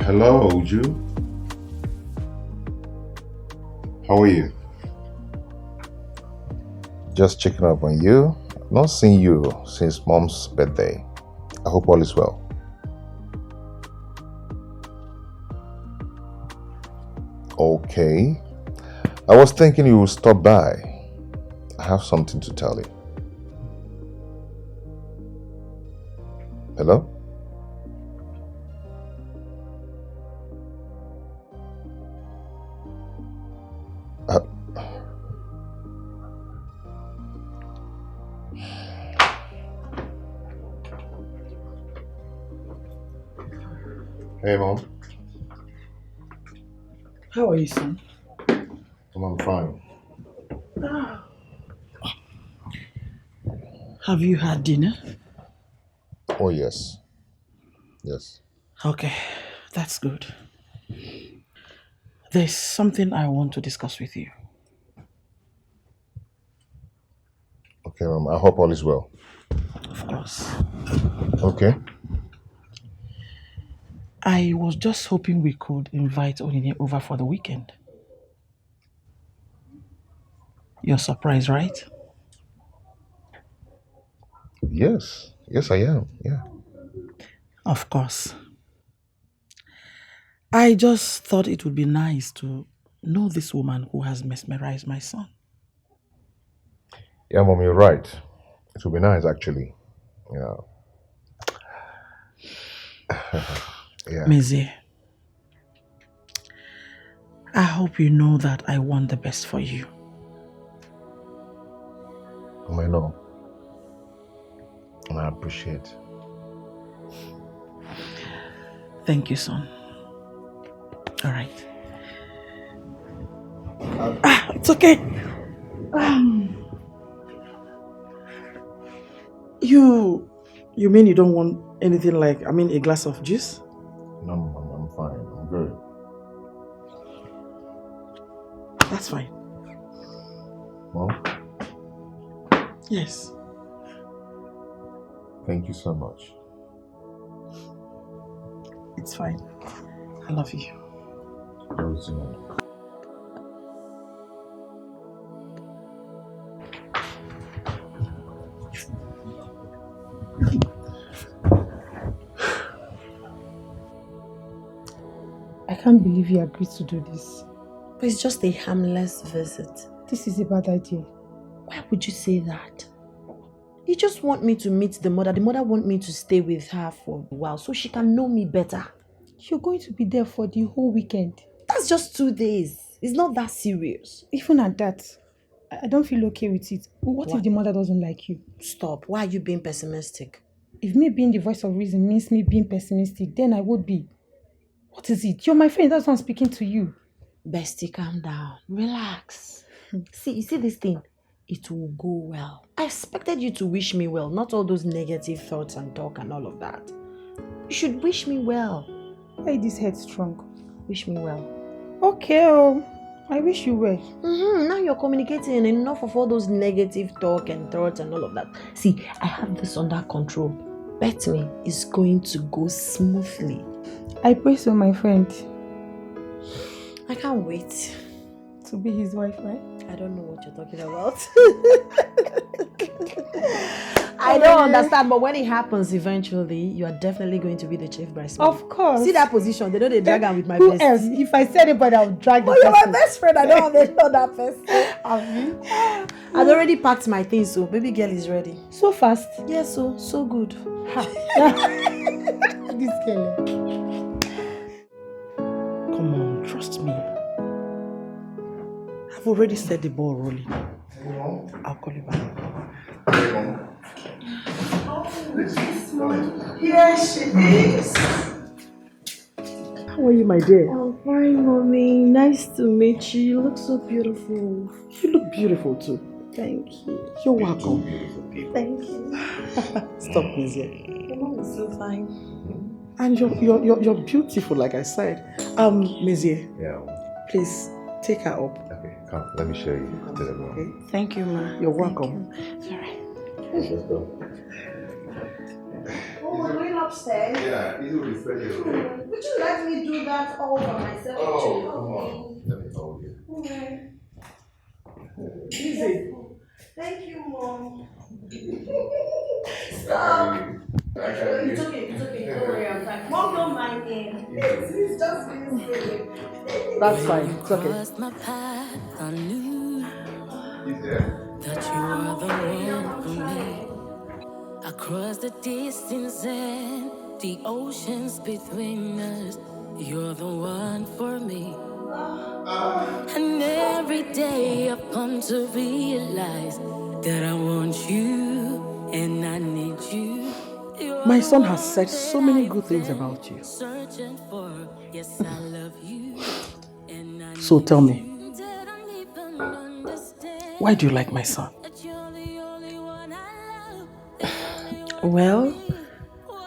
Hello, Uju. How are you? Just checking up on you. Not seen you since Mom's birthday. I hope all is well. Okay. I was thinking you would stop by. I have something to tell you. Hello? Hey, Mom. How are you, son? I'm fine. Have you had dinner? Oh, yes. Yes. Okay, that's good. There's something I want to discuss with you. Okay, Mom. I hope all is well. Of course. Okay. I was just hoping we could invite Onny over for the weekend. You're surprised, right? Yes. Yes, I am. Yeah. Of course. I just thought it would be nice to know this woman who has mesmerized my son. Yeah, Mom, you're right. It would be nice, actually. Yeah. Yeah. Mizi, I hope you know that I want the best for you. I know. And I appreciate. Thank you, son. All right. It's okay. You mean you don't want anything like, a glass of juice? No, Mom, I'm fine. I'm good. That's fine. Mom? Yes. Thank you so much. It's fine. I love you. Very soon. I can't believe you agreed to do this. But it's just a harmless visit. This is a bad idea. Why would you say that? You just want me to meet the mother. The mother wants me to stay with her for a while so she can know me better. You're going to be there for the whole weekend. That's just 2 days. It's not that serious. Even at that, I don't feel okay with it. What Why? if the mother doesn't like you? Stop. Why are you being pessimistic? If me being the voice of reason means me being pessimistic, then I would be. What is it? You're my friend. That's why I'm speaking to you. Bestie, calm down. Relax. See, you see this thing? It will go well. I expected you to wish me well, not all those negative thoughts and talk and all of that. You should wish me well. Why is this head strong? Wish me well. Okay, I wish you well. Now you're communicating enough of all those negative talk and thoughts and all of that. See, I have this under control. Bet me, it's going to go smoothly. I pray so, my friend. I can't wait. To be his wife, right? I don't know what you're talking about. I don't understand, but when it happens eventually, you are definitely going to be the chief bridesmaid. Of course. See that position? They know they drag her with my Who best. else? If I say anybody, I'll drag the You're person. my best friend. I don't have any other person. I'd already packed my things, so baby girl is ready. So fast. Yes, so good. This girl. Come on, trust me. I've already set the ball rolling. I'll call you back. Here she is. How are you, my dear? I'm fine, mommy. Nice to meet you. You look so beautiful. You look beautiful too. Thank you. You're welcome. Thank you. Stop, Micheal. Your mom is so fine. And you're beautiful, like I said. Micheal. Yeah. Please take her up. Okay, come. Let me show you to the room. Okay. Thank you, ma. You're welcome. Alright. Let's go. Oh, we're going upstairs. Yeah, it will be ready. Would you let me do that all by myself? Oh, come on. Let me hold you. Okay. Easy. Thank you, Mom. Stop. It's okay. Don't worry, I'm fine. Mom, don't mind me. It's just being silly. That's fine. It's okay. Crossed my path, I knew He's there. that you were the one for me. Across the distance and the oceans between us, you're the one for me. And every day I've come to realize that I want you and I need you. My son has said so many good things about you. Searching for, yes, I love you. And I So tell me, need that I even understand why do you like my son? that you're the only one I love. Well,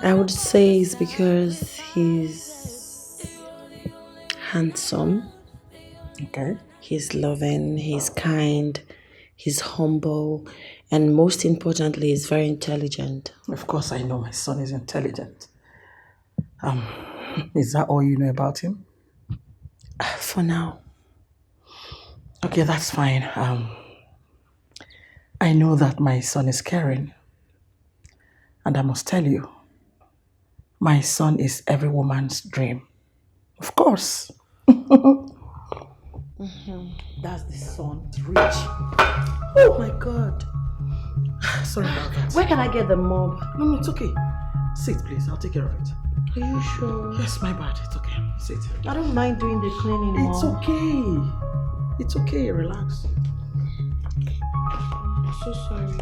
I would say it's because he's handsome, Okay. he's loving, he's kind, he's humble, and most importantly, he's very intelligent. Of course, I know my son is intelligent. Is that all you know about him? For now. Okay, that's fine. I know that my son is caring. And I must tell you, my son is every woman's dream. Of course. That's the son, he's rich. Oh my God. Sorry about that. Where can I get the mop? No, it's okay. Sit, please. I'll take care of it. Are you sure? Yes, my bad. It's okay. Sit. I don't mind doing the cleaning, It's Mom. okay. It's okay. Relax. I'm so sorry.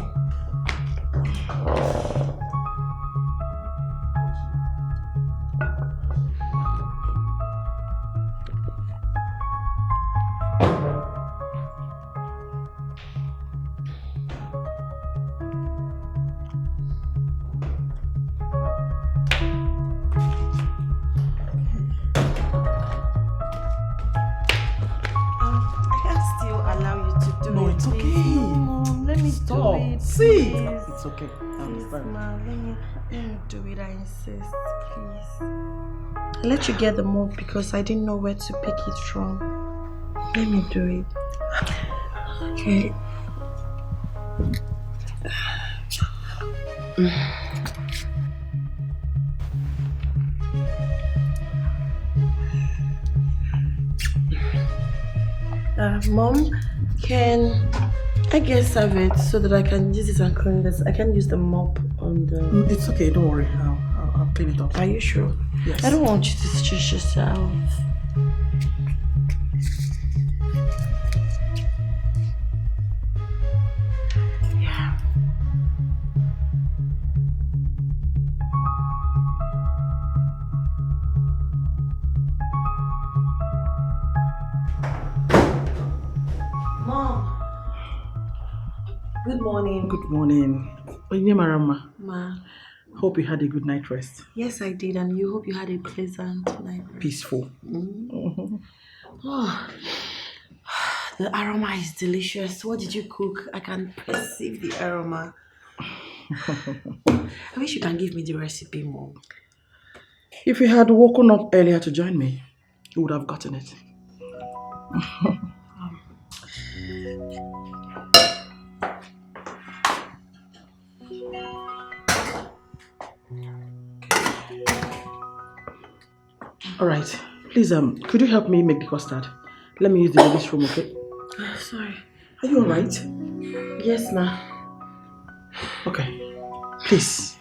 I can't still allow you to do No, it. it's please. okay. Mom, let me Stop. do it. Sit. Please. It's okay. I Please, understand. Ma, let me do it. I insist, please. I let you get the mop because I didn't know where to pick it from. Let me do it. Okay. Mom, can I get servants so that I can use it and clean this? I can use the mop on the. It's okay. Don't worry. I'll I'll clean it up. Are you sure? Yes. I don't want you to stress yourself. Yeah. Mom. Good morning. Good morning. Marama. Ma. Hope you had a good night rest. Yes, I did, and you hope you had a pleasant night. Peaceful. Oh, the aroma is delicious. What did you cook? I can perceive the aroma. I wish you can give me the recipe, Mom. If you had woken up earlier to join me, you would have gotten it. All right. Please, could you help me make the custard? Let me use the ladies' room, okay? Sorry. Are you all right? Yes, ma. Okay. Please.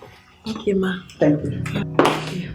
Okay, ma. Thank you. Thank you.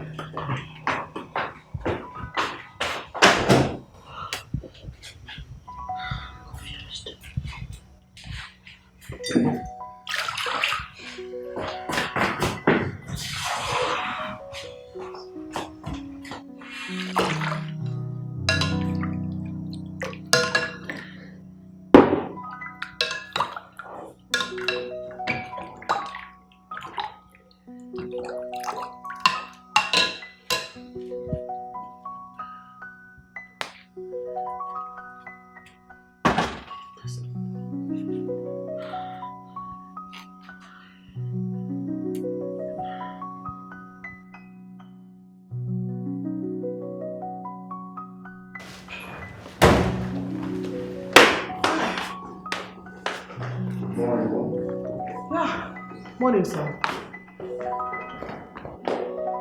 Morning, sir.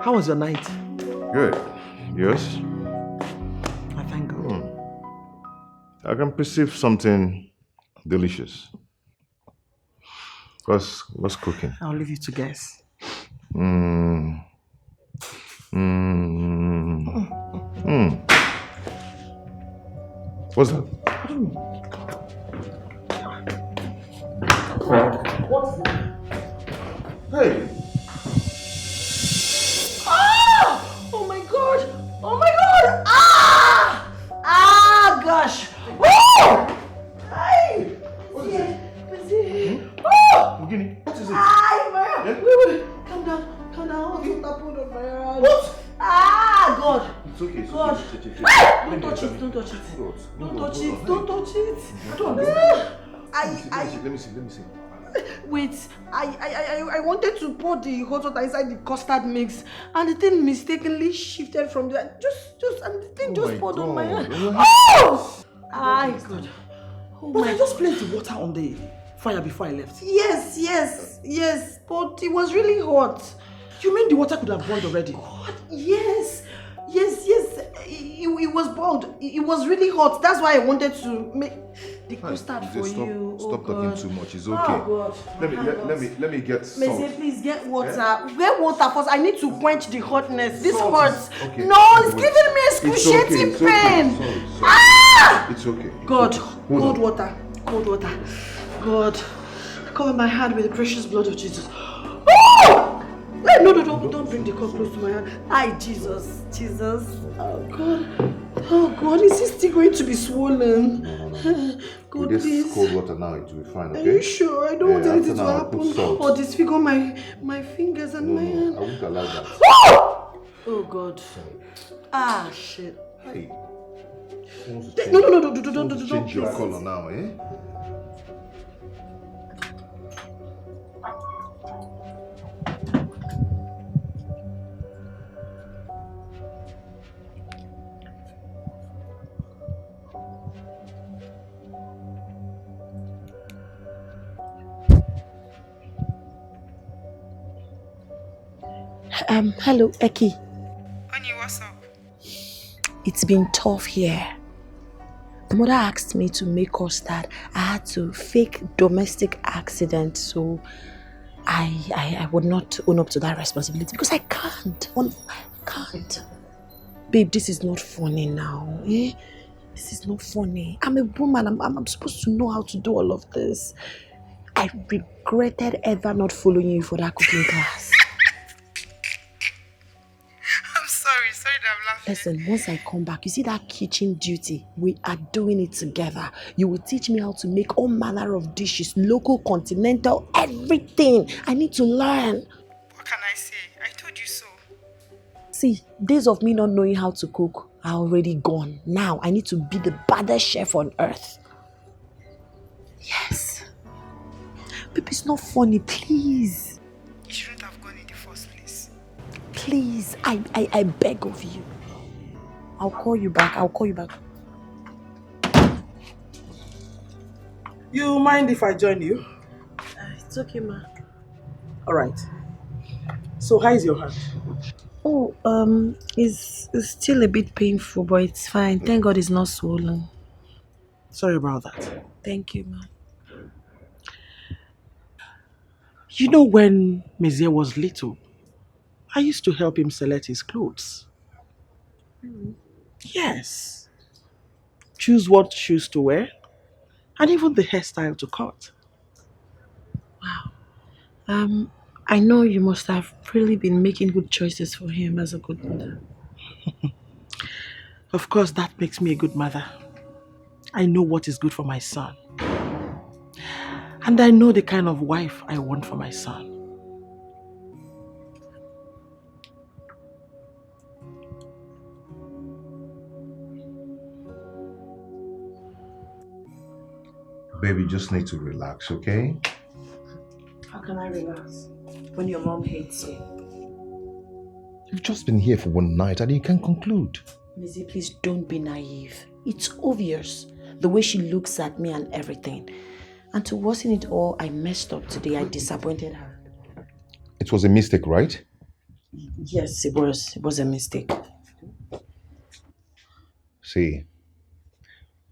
How was your night? Good. Yes? I thank God. I can perceive something delicious. What's cooking? I'll leave you to guess. What's that? What's that? Hey! Ah! Oh my God! Oh my God! Ah! Ah, gosh! Oh! Hey! What is it? Oh! Guinea, what is it? Ah, Yeah? wait. Calm down. What's happened on my hand? What? Ah, God! It's okay. God. Don't Don't touch it. Don't touch it. Don't touch it. I don't understand. Let me see. Wait, I wanted to pour the hot water inside the custard mix, and the thing mistakenly shifted from there. And the thing just poured on my hand. Oh! Ah, God. Oh But my I just placed the water on the fire before I left. Yes, but it was really hot. You mean the water could have boiled already? What? Yes. It was boiled. It was really hot. That's why I wanted to make the custard for you. Stop talking too much. It's okay. Oh God. Let me get salt. Messi, please get water. Get water first. I need to quench the hotness. This Salt hurts. okay. No, it's giving me excruciating pain. Sorry. Ah! It's okay. God, Hold on. cold water. God, cover my hand with the precious blood of Jesus. Oh! No, don't bring the cup close to my hand. Ay, Jesus. Oh God, is this still going to be swollen? God, With please. this cold water now, it will be fine, okay? Are you sure? I don't want anything to after now, put happen salt. or disfigure my fingers and my hand. I won't allow that. Oh God. Ah, shit. Hey. No, don't Change your please. color now, eh? Hello, Eki. Onny, what's up? It's been tough here. The mother asked me to make custard. I had to fake domestic accident, so I would not own up to that responsibility because I can't. I can't. Babe, this is not funny now. Eh? This is not funny. I'm a woman. I'm supposed to know how to do all of this. I regretted ever not following you for that cooking class. I'm sorry that I'm laughing. Listen, once I come back, you see that kitchen duty? We are doing it together. You will teach me how to make all manner of dishes, local, continental, everything. I need to learn. What can I say? I told you so. See, days of me not knowing how to cook are already gone. Now I need to be the baddest chef on earth. Yes. Babe, it's not funny, please. You shouldn't have gone in the first place. Please, I beg of you. I'll call you back. You mind if I join you? It's okay, ma. Alright. So how is your hand? Oh, it's still a bit painful, but it's fine. Thank God it's not swollen. Sorry about that. Thank you, ma. You know, when Micheal was little, I used to help him select his clothes. Yes. Choose what shoes to wear, and even the hairstyle to cut. Wow. I know you must have really been making good choices for him as a good mother. Of course, that makes me a good mother. I know what is good for my son. And I know the kind of wife I want for my son. Baby, just need to relax, okay? How can I relax when your mom hates you? You've just been here for one night and you can conclude. Missy, please don't be naive. It's obvious, the way she looks at me and everything. And to worsen it all, I messed up today. I disappointed her. It was a mistake, right? Yes, it was. It was a mistake. See,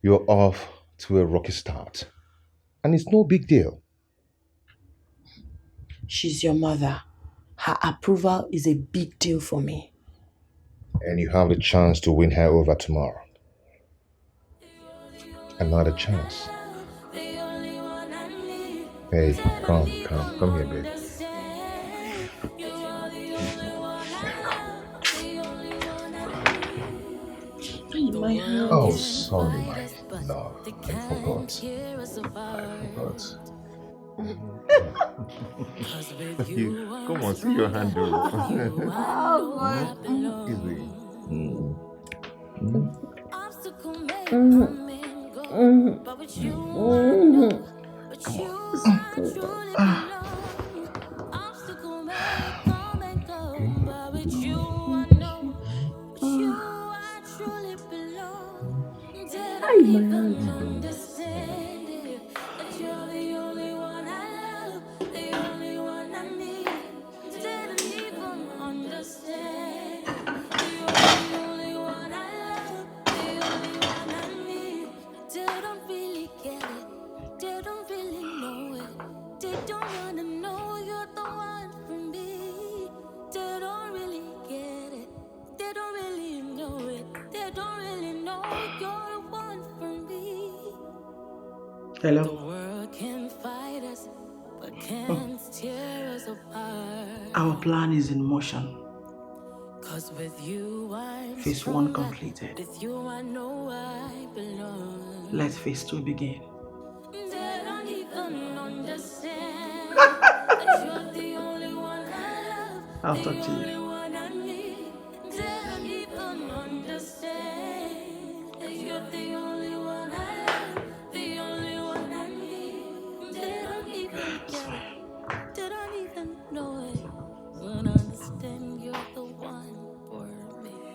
you're off to a rocky start. And it's no big deal. She's your mother. Her approval is a big deal for me. And you have the chance to win her over tomorrow. Another chance. Hey, come here, babe. My hand. Oh, sorry, my love. I forgot. Come on, see your hand, Easy. Hello? Our plan is in motion. Phase 1 completed. Let phase 2 begin. I'll talk to you.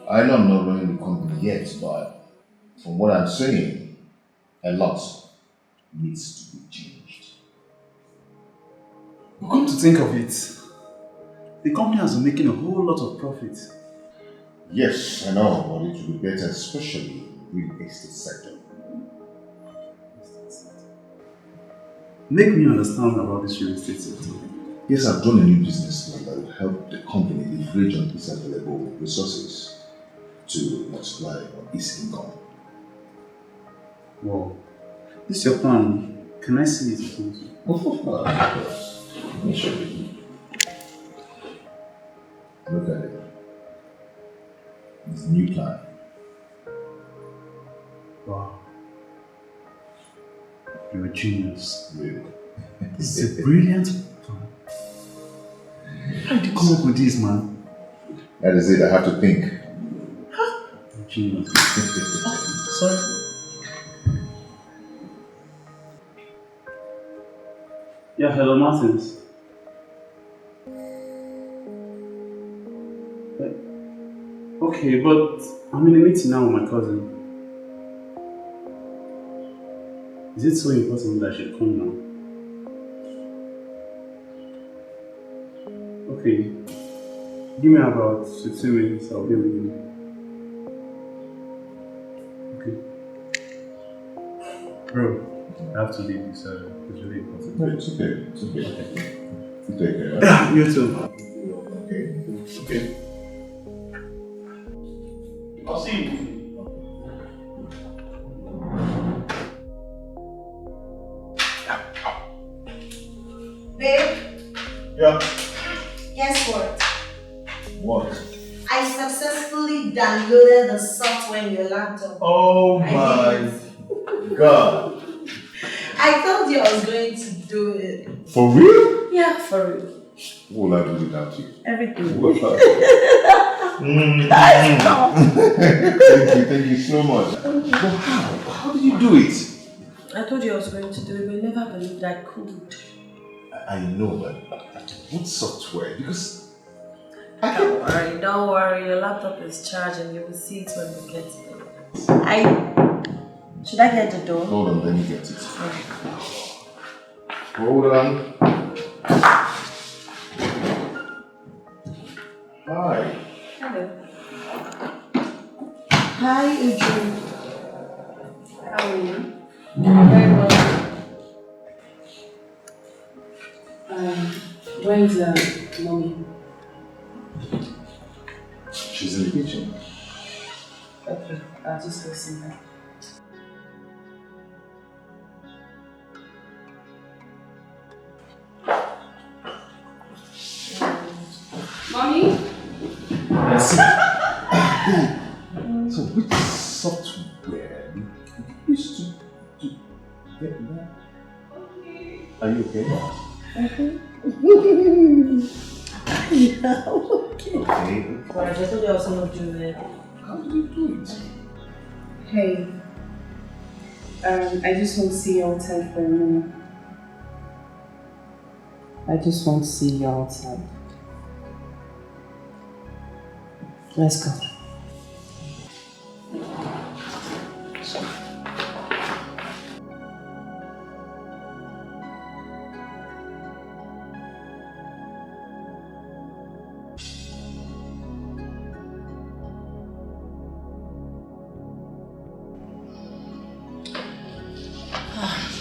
I know I'm not running the company yet, but from what I'm saying, a lot needs to be changed. But come to think of it, the company has been making a whole lot of profit. Yes, I know, but it will be better, especially in the estate sector. Make me understand about this real estate sector. Yes, I've done a new business plan that will help the company leverage on its available resources to multiply on its income. Wow. This is your plan. Can I see it? Let me show you. Look at it. It's a new plan. Wow. You're a genius. Really? This is a brilliant plan. How did you come up with this, man? That is it, I have to think. You're a genius. Sorry. Yeah, hello, Martins. Okay, but I'm in a meeting now with my cousin. Is it so important that I should come now? Okay. Give me about 15 minutes, I'll be with you. Okay. Bro, I have to leave this, it's really important. No, it's okay, it's okay. You take care. Right? You too. Okay. I'll see you. Babe, Yeah. guess what? What? I successfully downloaded the software in your laptop. Oh my God. I told you I was going to do it. For real? Yeah, for real. What will I do without you? Everything. Thank you so much. But how? How did you do it? I told you I was going to do it, but I never believed I could. I know, but what software? Because Don't worry, your laptop is charged and you will see it when we get it. Should I get the door? hold on, let me get it. Hold on. Hi. Hello. Hi, Adrian. How are you? Very well. Where's mommy? She's in the kitchen. Okay, I'll just go see her. Mommy? Yes. So which software you used to get that? Are you okay? Yeah, okay. Okay. Well, I just told you I was going to do it. How did you do it? Hey, I just want to see you outside for a minute. I just want to see you outside. Let's go.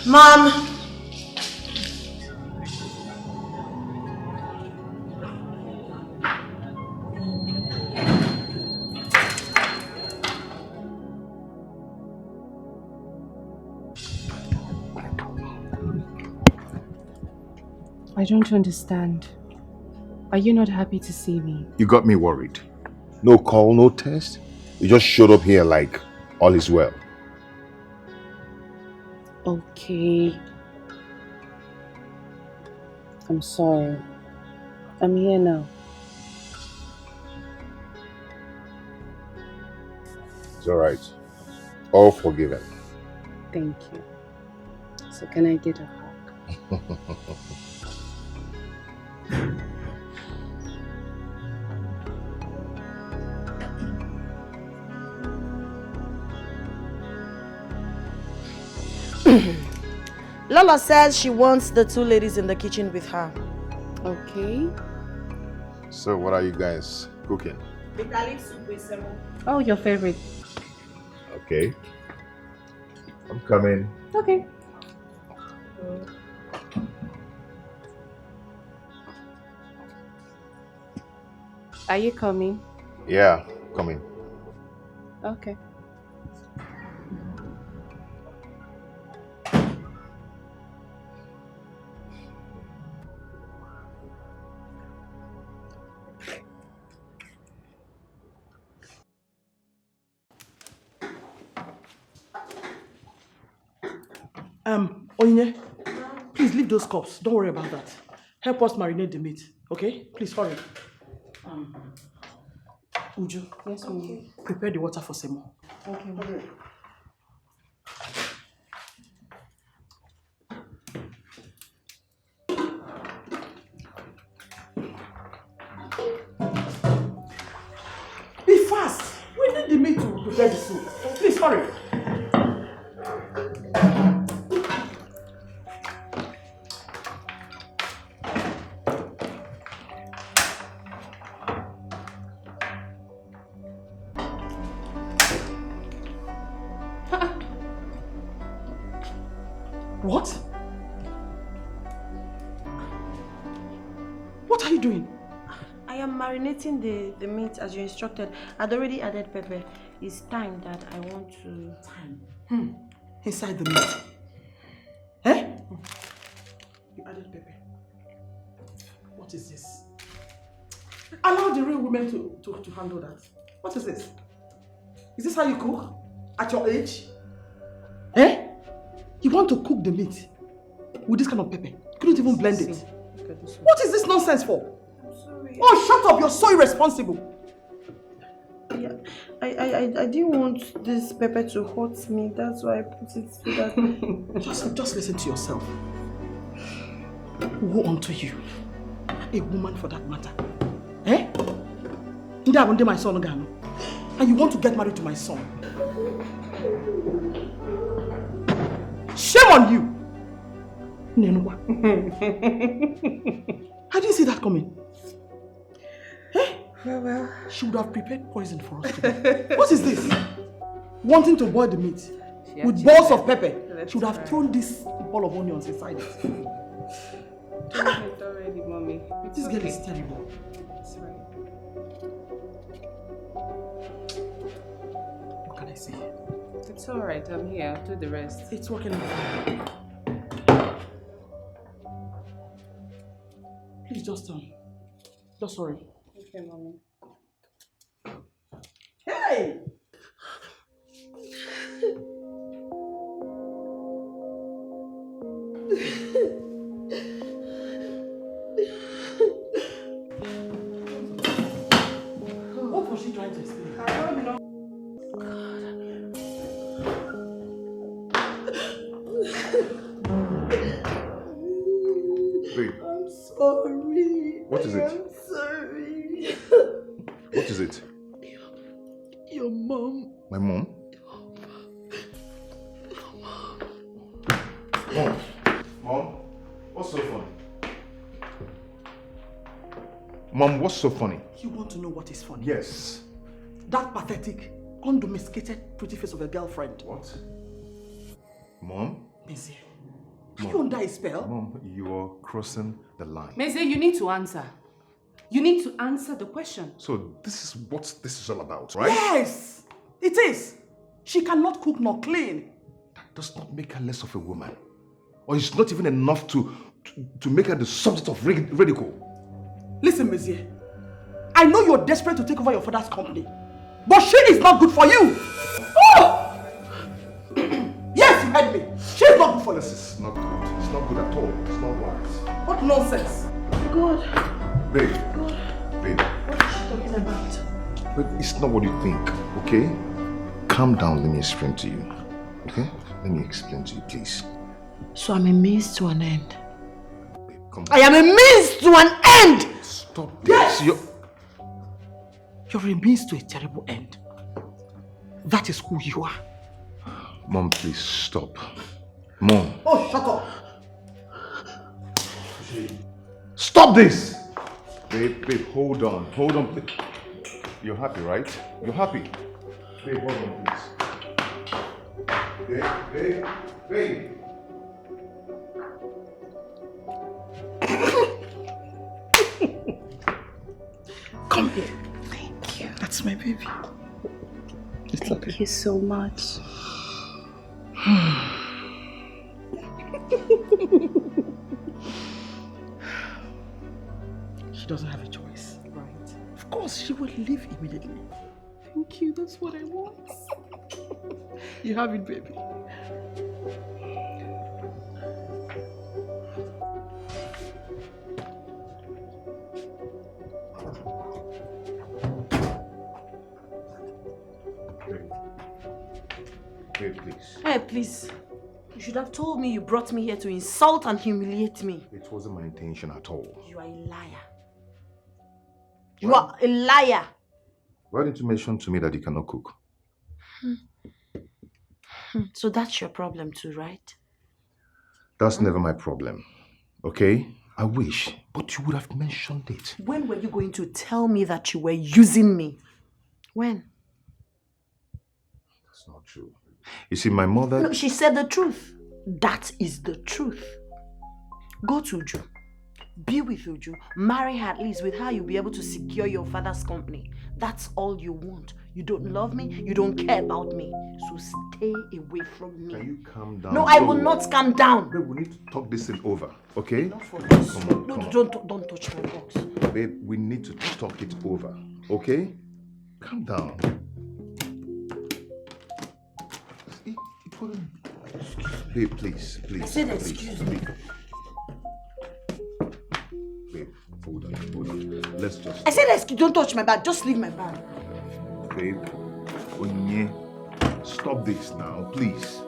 Mom! I don't understand. Are you not happy to see me? You got me worried. No call, no test. You just showed up here like all is well. Okay. I'm sorry. I'm here now. It's alright. All forgiven. Thank you. So can I get a hug? Lola says she wants the two ladies in the kitchen with her. Okay. So what are you guys cooking? Bitter soup with seven. Oh, your favorite. Okay. I'm coming. Okay. Are you coming? Yeah, coming. Okay. Onye, please leave those cups. Don't worry about that. Help us marinate the meat, okay? Please hurry. Uju, Yes, Mom. prepare the water for Semo. Okay, Mom. Be fast! We need the meat to prepare the soup. Please hurry. What? What are you doing? I am marinating the meat as you instructed. I'd already added pepper. It's time that I want to... Inside the meat. Eh? You added pepper. What is this? Allow the real women to handle that. What is this? Is this how you cook? At your age? Eh? You want to cook the meat with this kind of pepper? You couldn't even blend it. What is this nonsense for? I'm sorry. Oh, shut up! You're so irresponsible. Yeah, I didn't want this pepper to hurt me. That's why I put it so that... Just listen to yourself. Woe unto you. A woman for that matter. Eh? My son, and you want to get married to my son. Shame on you! Nenwa. How do you see that coming? Eh? Well. She would have prepared poison for us today. What is this? Wanting to boil the meat with balls of pepper. She would have thrown this ball of onions inside it. Don't already, Mommy. This girl is terrible. It's right. What can I say? It's alright, I'm here. I'll do the rest. It's working out. Please just hurry. Okay, Mommy. Hey! What was she trying to explain? I don't know. Babe, I'm sorry. what is it? I'm sorry. What is it? Your mom. My mom? Mom, what's so funny? Mom, what's so funny? You want to know what is funny? Yes. That pathetic, undomesticated, pretty face of a girlfriend. What? Mom? Maisie, are you under a spell? Mom, you are crossing the line. Maisie, you need to answer. You need to answer the question. So this is what this is all about, right? Yes! It is! She cannot cook nor clean. That does not make her less of a woman. Or it's not even enough to make her the subject of ridicule. Listen, Maisie, I know you're desperate to take over your father's company, but she is not good for you! Oh! Yes, you heard me! She is not good for you! This is not good. It's not good at all. It's not right. What nonsense! God. Babe. Babe. What is she talking about? But it's not what you think, okay? Calm down, let me explain to you. Okay? Let me explain to you, please. So I'm a means to an end. Babe, come I am a means to an end! Stop this. Yes! You're a means to a terrible end. That is who you are. Mom, please stop. Mom. Oh, shut up! Stop this! Babe, hold on. Hold on, please. You're happy, right? You're happy. Babe, hold on, please. Babe. Come here. my baby. Thank you so much. She doesn't have a choice. Right. Of course, she will leave immediately. Thank you, that's what I want. You have it, baby. Babe, please. Hey, please. You should have told me you brought me here to insult and humiliate me. It wasn't my intention at all. You are a liar. You are a liar. Why didn't you mention to me that you cannot cook? So that's your problem too, right? That's never my problem. Okay? I wish, but you would have mentioned it. When were you going to tell me that you were using me? When? That's not true. You see, my mother... No, she said the truth. That is the truth. Go to Uju. Be with Uju. Marry her at least. With her, you'll be able to secure your father's company. That's all you want. You don't love me. You don't care about me. So stay away from me. Can you calm down? No, I will not calm down. Babe, we need to talk this thing over, okay? Not for this. Come on, No, come on. don't touch my box. Babe, we need to talk it over, okay? Calm down. It wouldn't... Babe, please. I said please, excuse please. me. Babe, hold on. Let's just... I said excuse. Don't touch my bag. Just leave my bag. Babe, Onye, stop this now, please.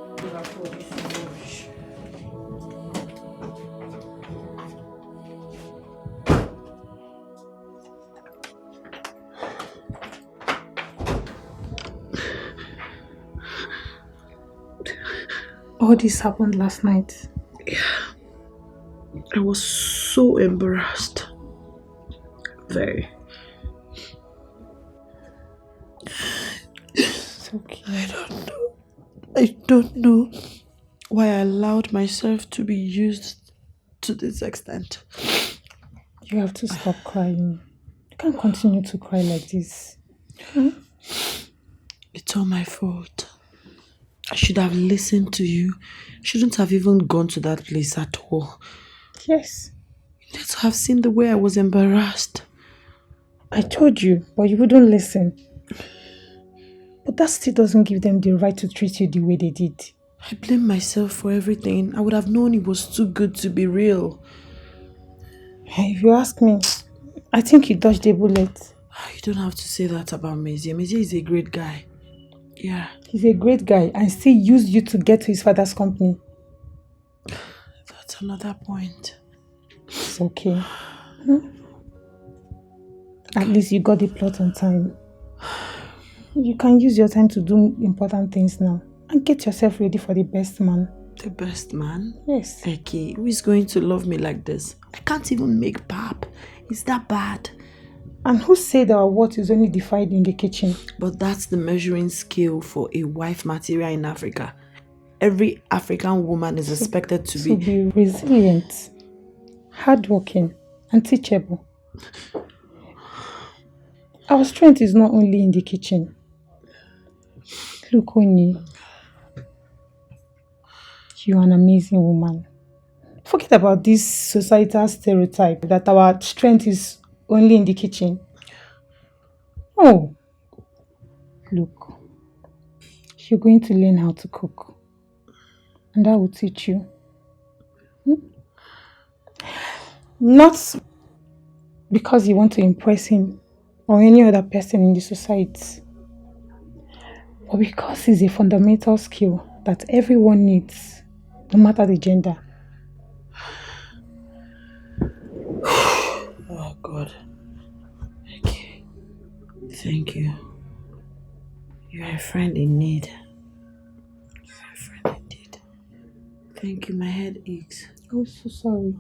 All this happened last night. Yeah. I was so embarrassed. Very. It's okay. I don't know why I allowed myself to be used to this extent. You have to stop crying. You can't continue to cry like this. It's all my fault. I should have listened to you. Shouldn't have even gone to that place at all. Yes. You need to have seen the way I was embarrassed. I told you, but you wouldn't listen. But that still doesn't give them the right to treat you the way they did. I blame myself for everything. I would have known it was too good to be real. If you ask me, I think you dodged a bullet. You don't have to say that about Mezie. Mezie is a great guy. Yeah. He's a great guy and still used you to get to his father's company. That's another point. It's okay. At least you got the plot on time. You can use your time to do important things now and get yourself ready for the best man. The best man? Yes. Okay, who is going to love me like this? I can't even make pap. Is that bad? And who said our worth is only defined in the kitchen? But that's the measuring scale for a wife material in Africa. Every African woman is expected to be resilient, hardworking, and teachable. Our strength is not only in the kitchen. Look, Onny, you're an amazing woman. Forget about this societal stereotype that our strength is only in the kitchen. Oh, look, you're going to learn how to cook. And I will teach you. Not because you want to impress him or any other person in the society, but because it's a fundamental skill that everyone needs, no matter the gender. Oh God. Okay. Thank you. You are a friend in need. You are a friend indeed. Thank you, my head aches. Oh, so sorry.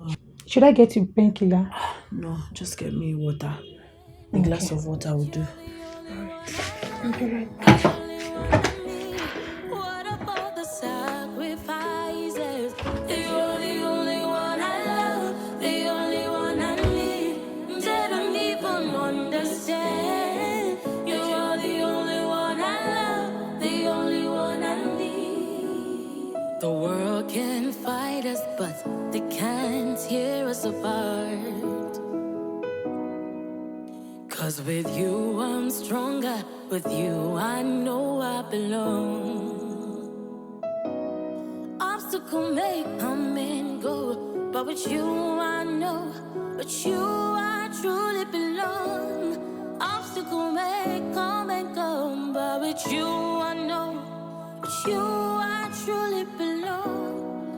Should I get you painkiller? No, just get me water. A glass of water will do. Okay. What about the sacrifices? You're the only one I love, the only one I need. They don't even understand. You're but they can't tear us apart. 'Cause with you I'm stronger, with you I know I belong. Obstacle may come and go, but with you I know, with you I truly belong. Obstacle may come and go, but with you I know, with you I truly belong.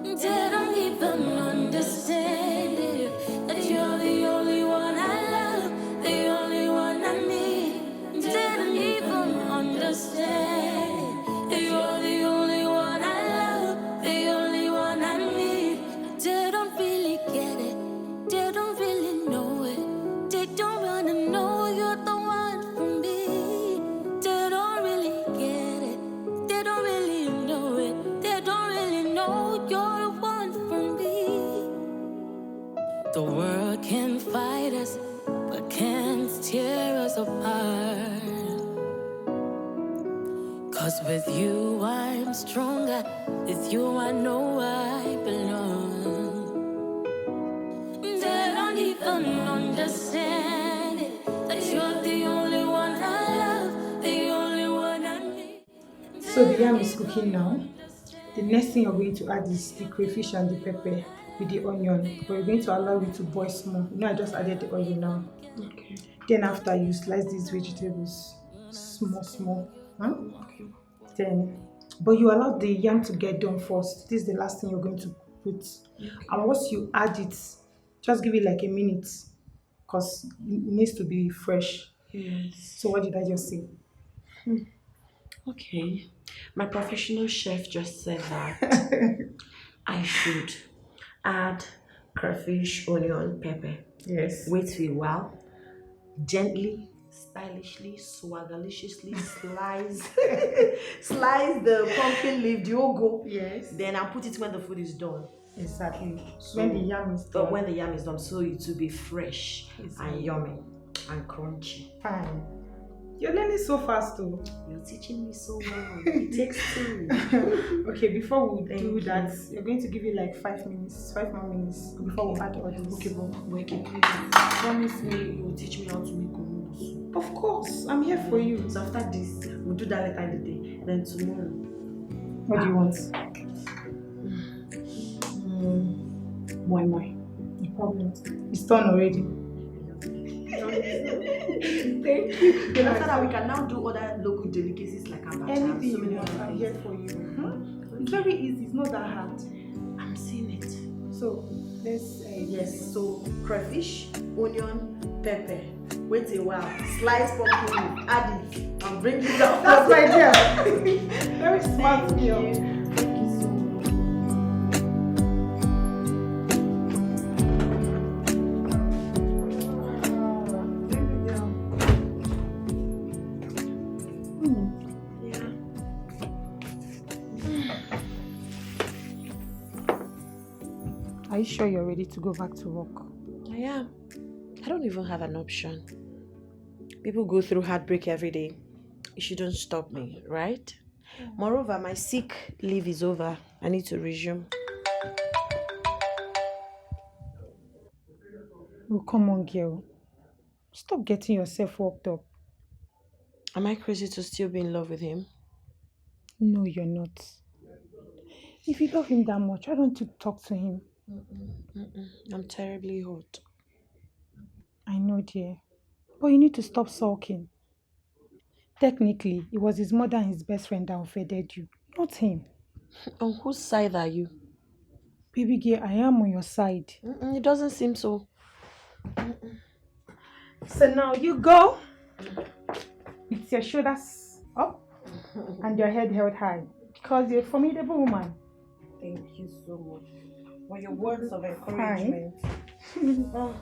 They don't even understand it, that you're the only one I love, the only one I need. They don't even understand that you're the only one I love, the only one I need. They don't really get it, they don't really know it. They don't wanna know you're the one for me. They don't really get it, they don't really know it. They don't really know you're the one for me. The world can fight us, but can't tear us apart. 'Cause with you I'm stronger, with you I know I belong. They don't even understand it, that you're the only one I love, the only one I need. So the yam is cooking now. The next thing you're going to add is the crayfish and the pepper with the onion. But you're going to allow it to boil small. You know, I just added the oil now. Okay. Then after you slice these vegetables small. Huh? Okay. Then, but you allow the yam to get done first. This is the last thing you're going to put. Okay. And once you add it, just give it like a minute, because it needs to be fresh. Yes. So what did I just say? Okay. My professional chef just said that I should add crayfish, onion, pepper. Yes. Wait for a while. Gently, stylishly, swaggerliciously slice the pumpkin leaf, the ugu. Yes. Then I'll put it when the food is done. Exactly. So, when the yam is done. But when the yam is done, so it will be fresh and yummy and crunchy. Fine. You're learning so fast too. You're teaching me so well. It takes two. Okay, before we do you. that, you're going to give it like 5 more minutes before we add all this. Okay, but promise me you will teach me how to make onubu. Of course, I'm here for you. So after this, we'll do that later in the day. Then tomorrow. What do you want? Moi. No problem. It's done already. Thank you. Then after that, we can now do other local delicacies like abacha. Anything So you many want, other I'm things. here for you. It's very easy. It's not that hard. I'm seeing it. So let's. Yes. So crayfish, onion, pepper. Wait a while. Slice pumpkin leaf. Add it and bring it down. That's my idea. Very smart Thank girl. you. Thank you so much. Are you sure you're ready to go back to work? I am. I don't even have an option. People go through heartbreak every day. It shouldn't stop me, right? Moreover, my sick leave is over. I need to resume. Oh, come on, girl. Stop getting yourself worked up. Am I crazy to still be in love with him? No, you're not. If you love him that much, why don't you talk to him? I'm terribly hot. I know, dear. But you need to stop sulking. Technically, it was his mother and his best friend that offended you, not him. On whose side are you? Baby girl, I am on your side. It doesn't seem so. So now you go with your shoulders up and your head held high, because you're a formidable woman. Thank you so much for your words of encouragement. All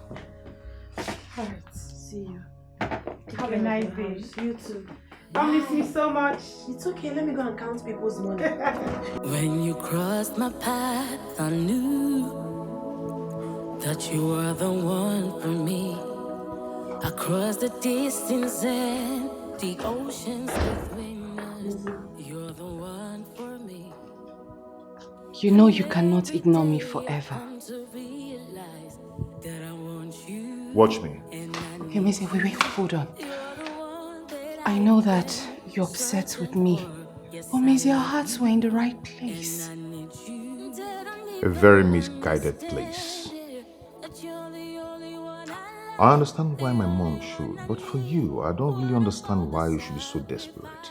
right. See you. Have a nice day. You too. I miss you so much. It's okay. Let me go and count people's money. When you crossed my path, I knew that you were the one for me. Across the distance and the oceans between us, you're the one for me. You know you cannot ignore me forever. Watch me. Okay, Missy, wait, hold on. I know that you're upset with me, but Missy, our hearts were in the right place. A very misguided place. I understand why my mom should, but for you, I don't really understand why you should be so desperate.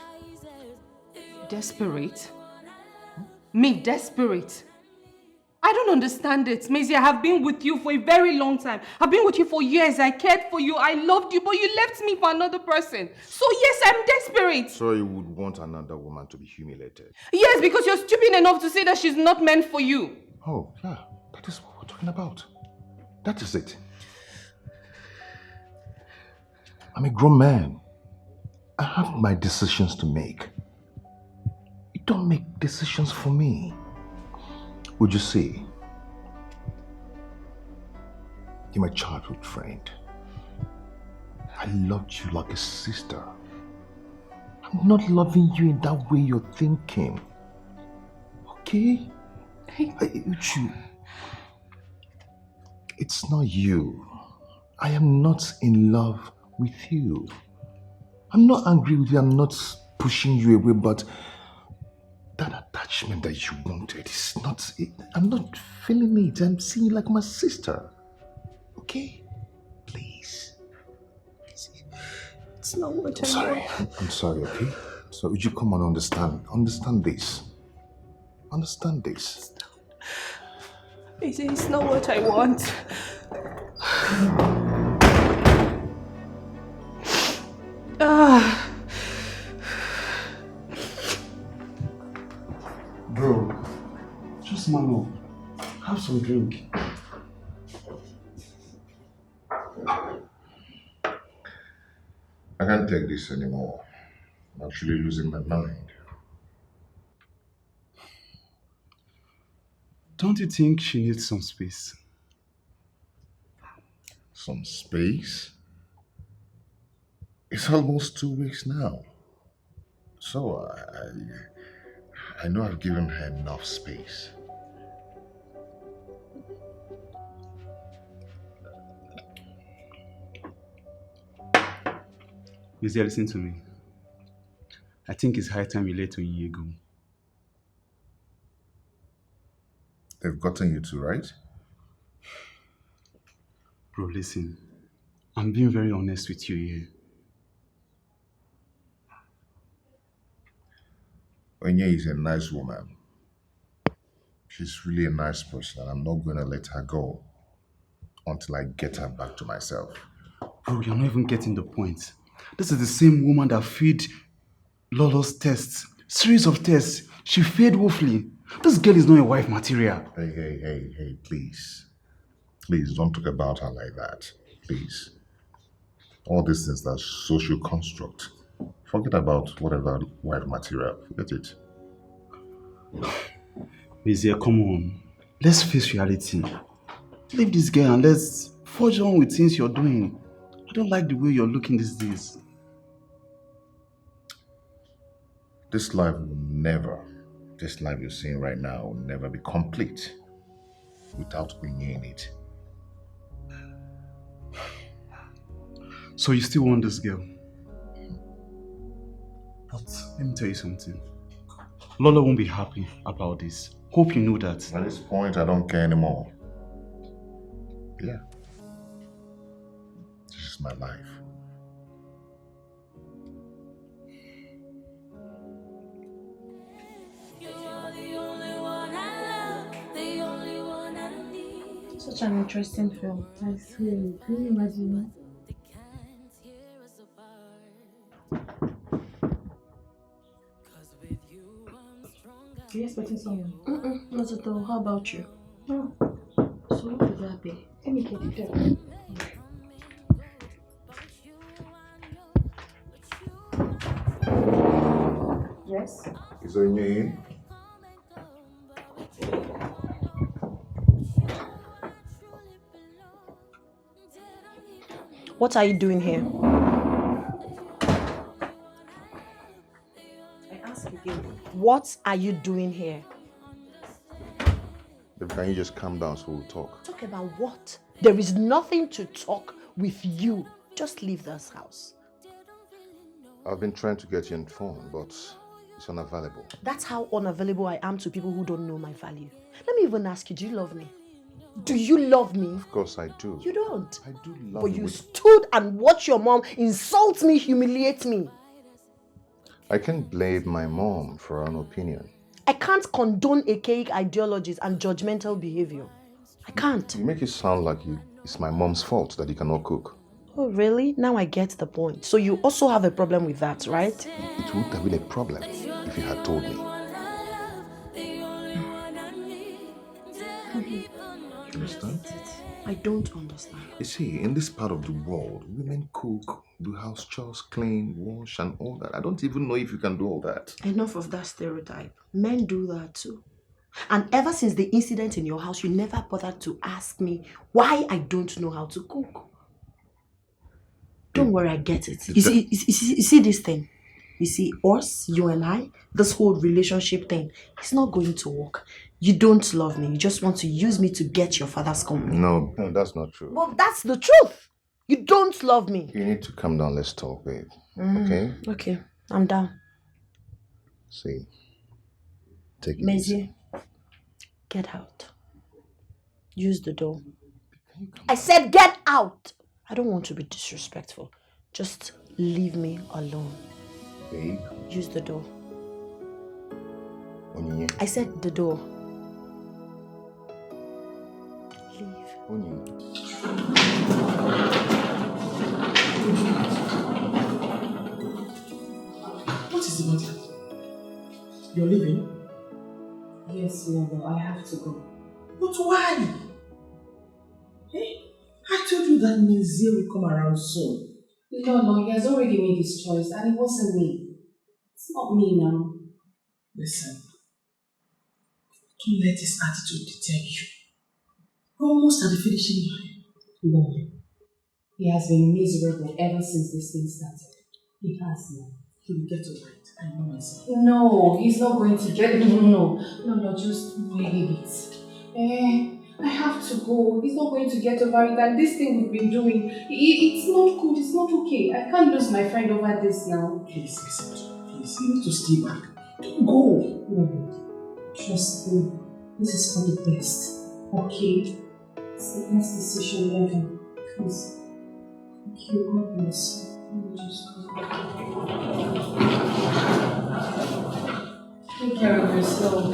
Desperate? Me desperate? I don't understand it. Maisie, I have been with you for a very long time. I've been with you for years. I cared for you. I loved you, but you left me for another person. So yes, I'm desperate. So you would want another woman to be humiliated? Yes, because you're stupid enough to say that she's not meant for you. Oh, yeah. That is what we're talking about. That is it. I'm a grown man. I have my decisions to make. You don't make decisions for me. Would you see? You're my childhood friend. I loved you like a sister. I'm not loving you in that way you're thinking. Okay? Uchu, it's not you. I am not in love with you. I'm not angry with you. I'm not pushing you away, but that attachment that you wanted is not it. I'm not feeling it. I'm seeing you like my sister. Okay? Please. It's not what I'm sorry. I'm sorry, okay? So would you come on, understand? Understand this. Understand this. It's not what I want. Bro, just man up. Have some drink. I can't take this anymore. I'm actually losing my mind. Don't you think she needs some space? Some space? It's almost 2 weeks now. So I know I've given her enough space. Mizia, listen to me. I think it's high time you let Onyi go. They've gotten you to, right? Bro, listen. I'm being very honest with you here. Onye is a nice woman. She's really a nice person, and I'm not going to let her go until I get her back to myself. Bro, you're not even getting the point. This is the same woman that failed Lolo's tests. Series of tests. She failed woefully. This girl is not a wife material. Hey, please. Please, don't talk about her like that. Please. All these things are social construct. Forget about whatever wife material. Forget it. Mizia, come on. Let's face reality. Leave this girl and let's forge on with things you're doing. I don't like the way you're looking these days. This life you're seeing right now will never be complete without Onye in it. So you still want this girl? But let me tell you something. Lola won't be happy about this. Hope you know that. At this point, I don't care anymore. Yeah. This is my life. Such an interesting film. I swear. Can you imagine? Are you expecting someone? Not at all. How about you? No. So what would that be? Let me get it done. Yes? Is Onye in? What are you doing here? I ask again. What are you doing here? Can you just calm down so we'll talk? Talk about what? There is nothing to talk with you. Just leave this house. I've been trying to get you on the phone, but it's unavailable. That's how unavailable I am to people who don't know my value. Let me even ask you, do you love me? Do you love me? Of course I do. You don't. I do love But you. you stood and watched your mom insult me, humiliate me. I can't blame my mom for her own opinion. I can't condone archaic ideologies and judgmental behavior. I can't. You make it sound like it's my mom's fault that you cannot cook. Oh, really? Now I get the point. So you also have a problem with that, right? It wouldn't have been a problem if you had told me. You understand? I don't understand. You see, in this part of the world, women cook, do house chores, clean, wash, and all that. I don't even know if you can do all that. Enough of that stereotype. Men do that too. And ever since the incident in your house, you never bothered to ask me why I don't know how to cook. Don't worry, I get it. You see this thing? You see, us, you and I, this whole relationship thing, it's not going to work. You don't love me. You just want to use me to get your father's company. No, that's not true. Well, that's the truth. You don't love me. You need to calm down. Let's talk, babe. Okay? Okay, I'm down. See, take it easy. Mezie, get out. Use the door. I said get out. I don't want to be disrespectful. Just leave me alone. Babe. Use the door. Onny. I said the door. Leave. Onny. What is the matter? You're leaving? Yes, Mother, I have to go. But why? I told you that Micheal will come around soon. No, he has already made his choice and it wasn't me. It's not me now. Listen, don't let this attitude deter you. We're almost at the finishing line. No. He has been miserable ever since this thing started. He has now. He will get over it. I know myself. No, he's not going to get it. No, just leave it. I have to go. He's not going to get over it. And this thing we've been doing, it's not good. It's not okay. I can't lose my friend over this now. Please, listen to me. Please, you need to stay back. Don't go. No, trust me. This is for the best. Okay? It's the best decision ever. Please. Thank you. God bless you. Let me just go. Take care of yourself.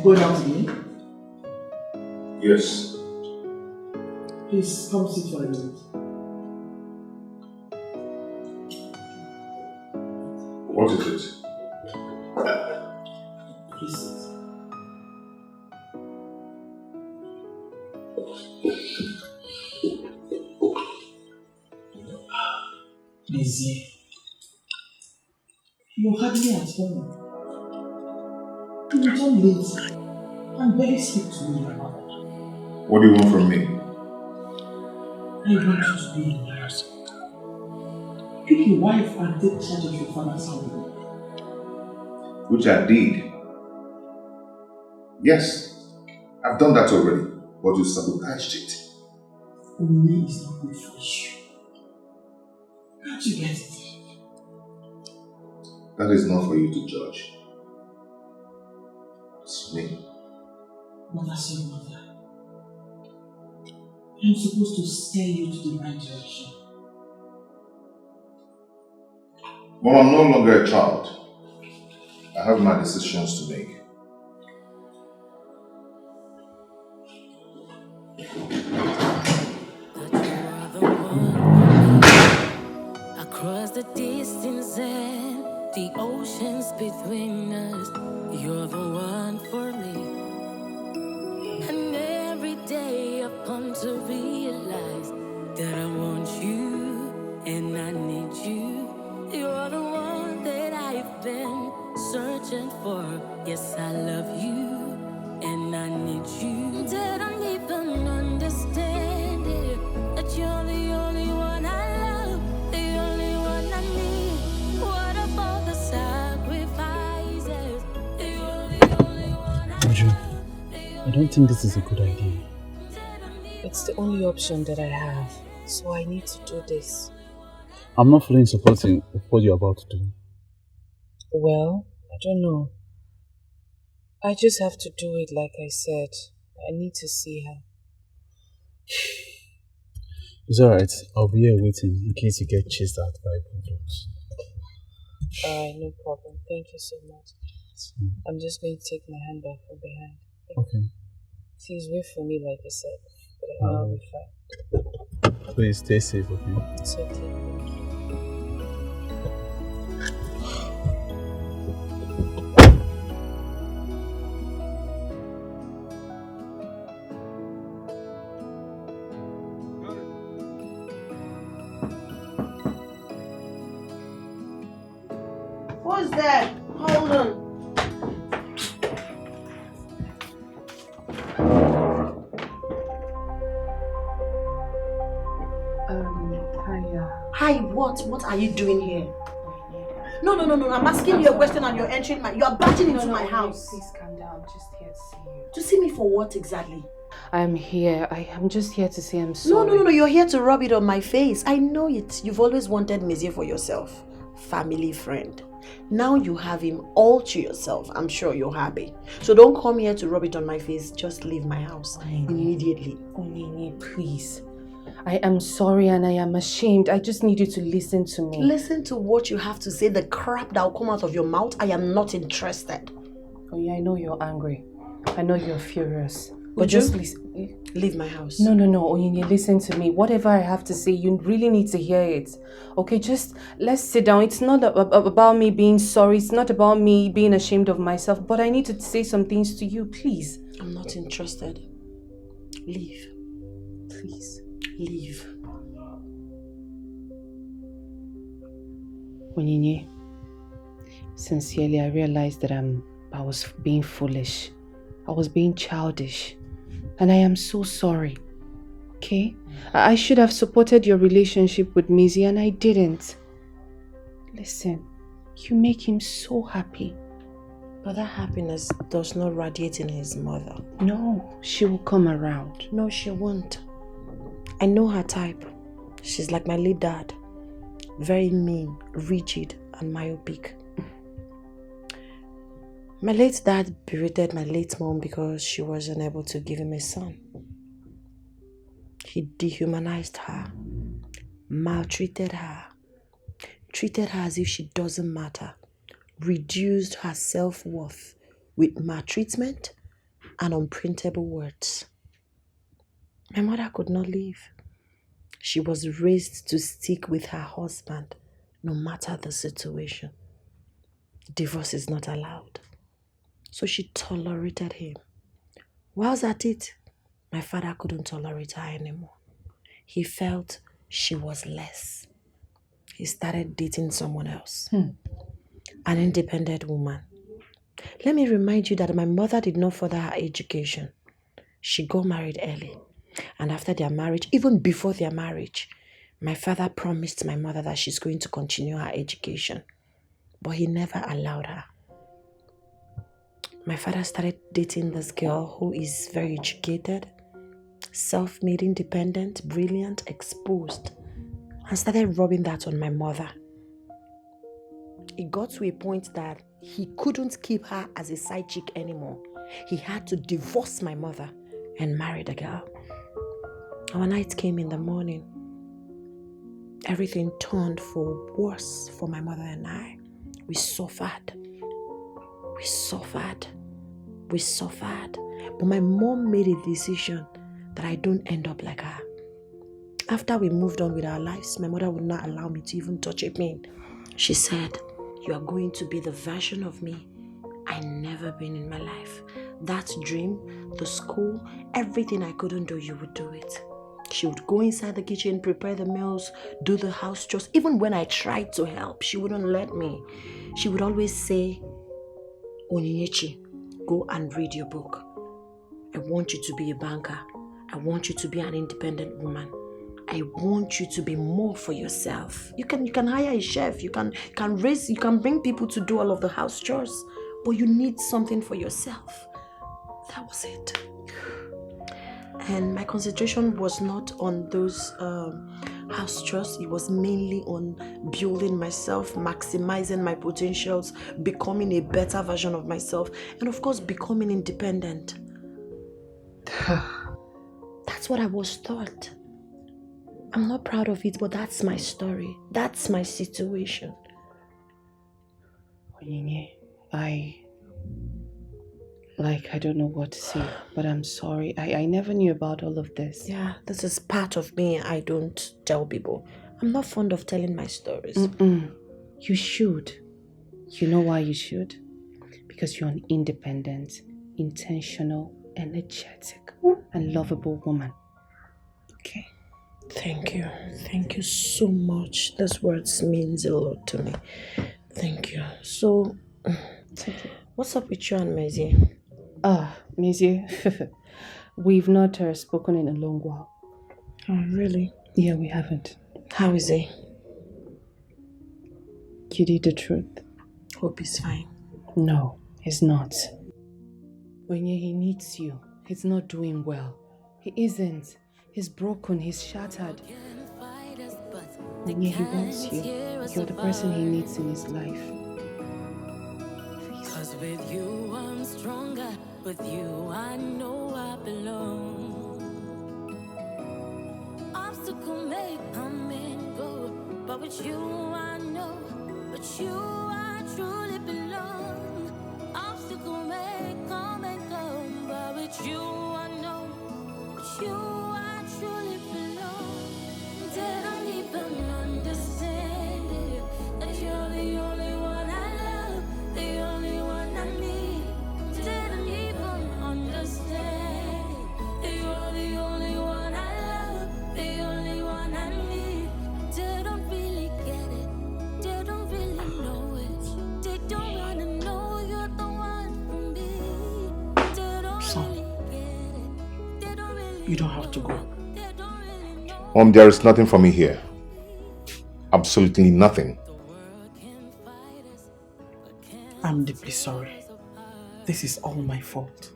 Going out again? Yes. Please come sit for a minute. What is it? Please sit. Micheal, you're hardly at home. You return late and barely speak to me about it. What do you want from me? I want you to be in marriage. Pick your wife and take charge of your father's family. Which I did. Yes, I've done that already, but you sabotaged it. Only is not good for you. Can't you get it? That is not for you to judge. It's me. But as your mother, I'm supposed to steer you to the right direction. But I'm no longer a child. I have my decisions to make. I mountains and the oceans between us. You're the one for me. And every day I've come to realize that I want you and I need you. You're the one that I've been searching for. Yes, I love you and I need you. Didn't even understand it, that you're the only one I love, the only one I need. What about the sacrifices? You're the only one I Uju, love. I don't think this is a good idea. It's the only option that I have, so I need to do this. I'm not feeling supporting of what you're about to do. Well, I don't know. I just have to do it like I said. I need to see her. It's alright. I'll be here waiting in case you get chased out by bulldogs. Alright, no problem. Thank you so much. I'm just going to take my handbag from behind. Okay. Please wait for me like I said. But I know I'll be fine. Please stay safe, okay? It's okay. Thank you. Who's there? Hold on. Hiya. Hi, what are you doing here? No. I'm asking you a question and you're entering you are barging into my house. Please calm down. I'm just here to see you. To see me for what exactly? I'm here. I'm just here to say I'm sorry. No. You're here to rub it on my face. I know it. You've always wanted Micheal for yourself. Family friend. Now you have him all to yourself. I'm sure you're happy. So don't come here to rub it on my face. Just leave my house immediately. Onny, please. I am sorry and I am ashamed. I just need you to listen to me. Listen to what you have to say. The crap that will come out of your mouth. I am not interested. Oh yeah, I know you're angry. I know you're furious. But Would just you? listen. Leave my house. No, Onny, listen to me. Whatever I have to say, you really need to hear it. Okay, just let's sit down. It's not about me being sorry. It's not about me being ashamed of myself. But I need to say some things to you, please. I'm not interested. Leave. Please. Leave. Onny, sincerely, I realized that I was being foolish. I was being childish. And I am so sorry. Okay? I should have supported your relationship with Mizi and I didn't. Listen, you make him so happy. But that happiness does not radiate in his mother. No, she will come around. No, she won't. I know her type. She's like my late dad. Very mean, rigid, and myopic. My late dad berated my late mom because she was unable to give him a son. He dehumanized her, maltreated her, treated her as if she doesn't matter, reduced her self-worth with maltreatment and unprintable words. My mother could not leave. She was raised to stick with her husband no matter the situation. Divorce is not allowed. So she tolerated him. Whilst at it, my father couldn't tolerate her anymore. He felt she was less. He started dating someone else. An independent woman. Let me remind you that my mother did not further her education. She got married early. And after their marriage, even before their marriage, my father promised my mother that she's going to continue her education. But he never allowed her. My father started dating this girl who is very educated, self-made, independent, brilliant, exposed, and started rubbing that on my mother. It got to a point that he couldn't keep her as a side chick anymore. He had to divorce my mother and marry the girl. Our night came in the morning. Everything turned for worse for my mother and I. We suffered. But my mom made a decision that I don't end up like her. After we moved on with our lives, my mother would not allow me to even touch a pin. She said, "You are going to be the version of me I never been in my life. That dream, the school, everything I couldn't do, you would do it." She would go inside the kitchen, prepare the meals, do the house chores. Even when I tried to help, she wouldn't let me. She would always say, "Onyinyechi, go and read your book. I want you to be a banker. I want you to be an independent woman. I want you to be more for yourself. You can hire a chef, you can bring people to do all of the house chores, but you need something for yourself." That was it. And my concentration was not on those house chores. It was mainly on building myself, maximizing my potentials, becoming a better version of myself, and of course, becoming independent. That's what I was taught. I'm not proud of it, but that's my story. That's my situation. Onyinye, I don't know what to say, but I'm sorry. I never knew about all of this. Yeah, this is part of me. I don't tell people. I'm not fond of telling my stories. You should. You know why you should? Because you're an independent, intentional, energetic, and lovable woman. Okay. Thank you. Thank you so much. Those words means a lot to me. Thank you. So, what's up with you and Mezie? Mezie, we've not spoken in a long while. Oh, really? Yeah, we haven't. How is he? You did the truth. Hope he's fine. No, he's not. He needs you. He's not doing well. He isn't. He's broken. He's shattered. He wants you. You're the person he needs in his life. Cause with you I'm stronger. With you I know I belong. Obstacle may come and go, but with you I know. With you I truly belong. Obstacle may come and go, but with you I know. With you I truly belong. They don't even understand it, that you're the only one I love, the only one I need. They don't even understand it. You're the only one I love, the only one I need. They don't really get it, they don't really know it. They don't wanna know you're the one for me. They don't really get it, they don't really. You don't have to go. There is nothing for me here. Absolutely nothing. I'm deeply sorry. This is all my fault.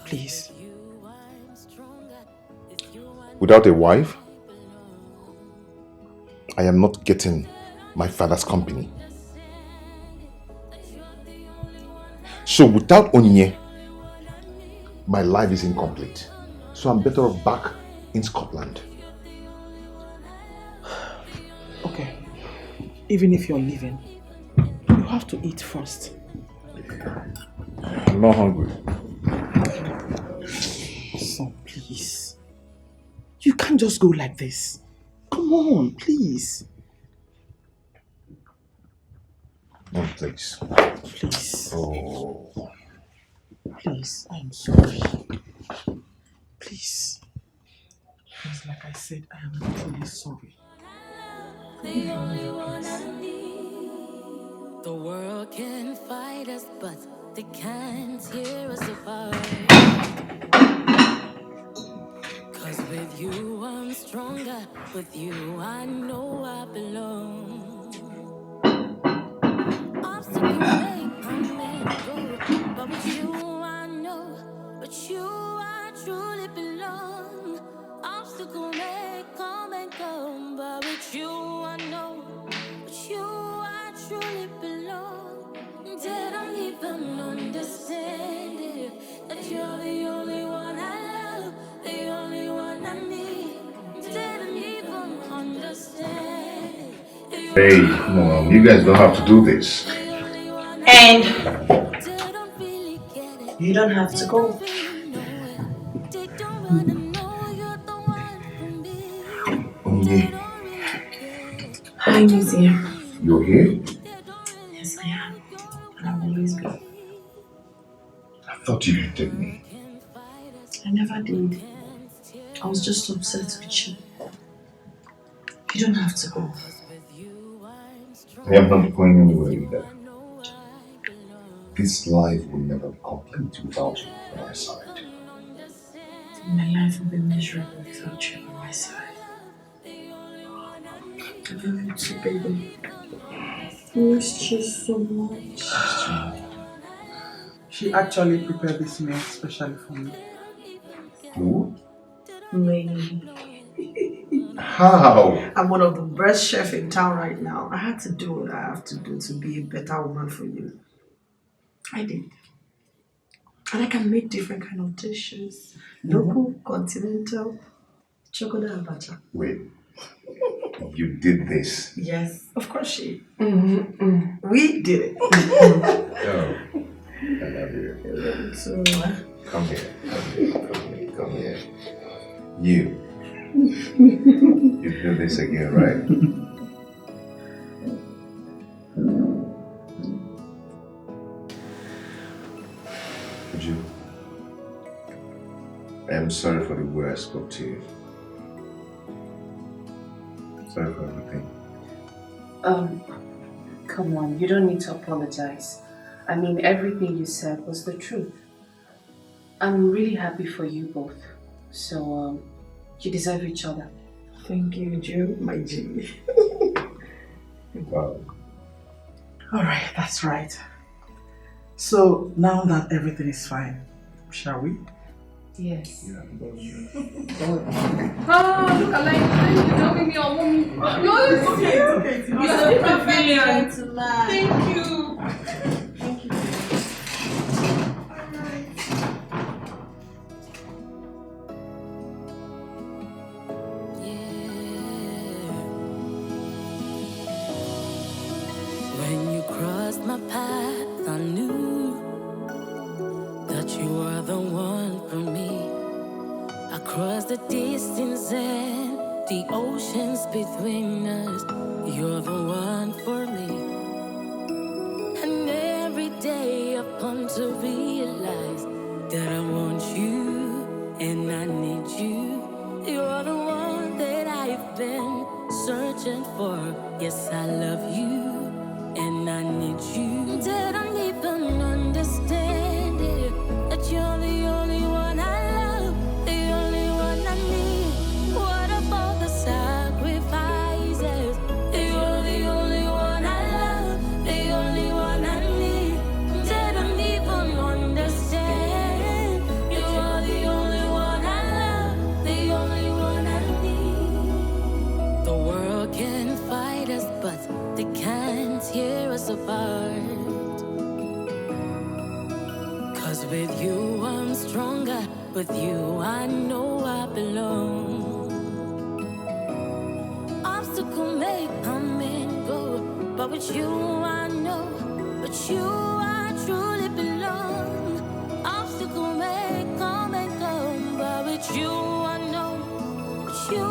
Please. Without a wife, I am not getting my father's company. So without Onyinye, my life is incomplete. So I'm better off back in Scotland. Okay. Even if you're leaving, you have to eat first. I'm not hungry. So please. You can't just go like this. Come on, please. No, please. Please. Oh. Please, I'm sorry. Please. Because like I said, I am truly sorry. The only one I need. The world can fight us, but they can't tear us apart. Cause with you I'm stronger. With you I know I belong. Obstacles may come and go, but with you I know. With you I truly belong. Obstacles may come and go, but with you I know. With you I truly belong. They don't even understand it, that you're the only one I love, the only one I need. They don't even understand it. Hey, Mom, you guys don't have to do this. And you don't have to go. Onyinye. Hi, Micheal. You're here? Yes, I am. And I'll always be. I thought you hated me. I never did. I was just upset with you. You don't have to go. I am not going anywhere either. This life will never be complete without you by my side. My life will be miserable without you by my side. I love you too, baby. I miss you so much. She actually prepared this meal especially for me. Who? Me. How? I'm one of the best chefs in town right now. I had to do what I have to do to be a better woman for you. I did. And I can make different kind of dishes. Local, continental, chocolate and abacha. Wait. You did this? Yes, of course she. We did it. Oh, I love you. So, Come here. Come here. You do this again, right? Ju, I am sorry for the way I spoke to you. Sorry for everything. Come on, you don't need to apologize. I mean, everything you said was the truth. I'm really happy for you both. So, you deserve each other. thank you, Joe, my G. Wow. Alright, that's right. So now that everything is fine, shall we? Yes. Yeah. Ah, look alike. You don't make me a woman. You're Okay. You're a perfect gentleman. Thank you. Thank you. When you crossed my path, I knew that you were the one for me. Across the distance and the oceans between us, you're the one for me. And every day I've come to realize that I want you and I need you. You're the one that I've been searching for. Yes, I love you and I need you. Didn't even understand it, that you're the only one I love, the only one I need. What about the sacrifices? You're the only one I love, the only one I need. Didn't even understand. You're the only one I love, the only one I need. The world can fight us, but they can't tear us apart. 'Cause with you I'm stronger, with you I know I belong. Obstacle may come and go, but with you I know, with you I truly belong. Obstacle may come and go, but with you I know, with you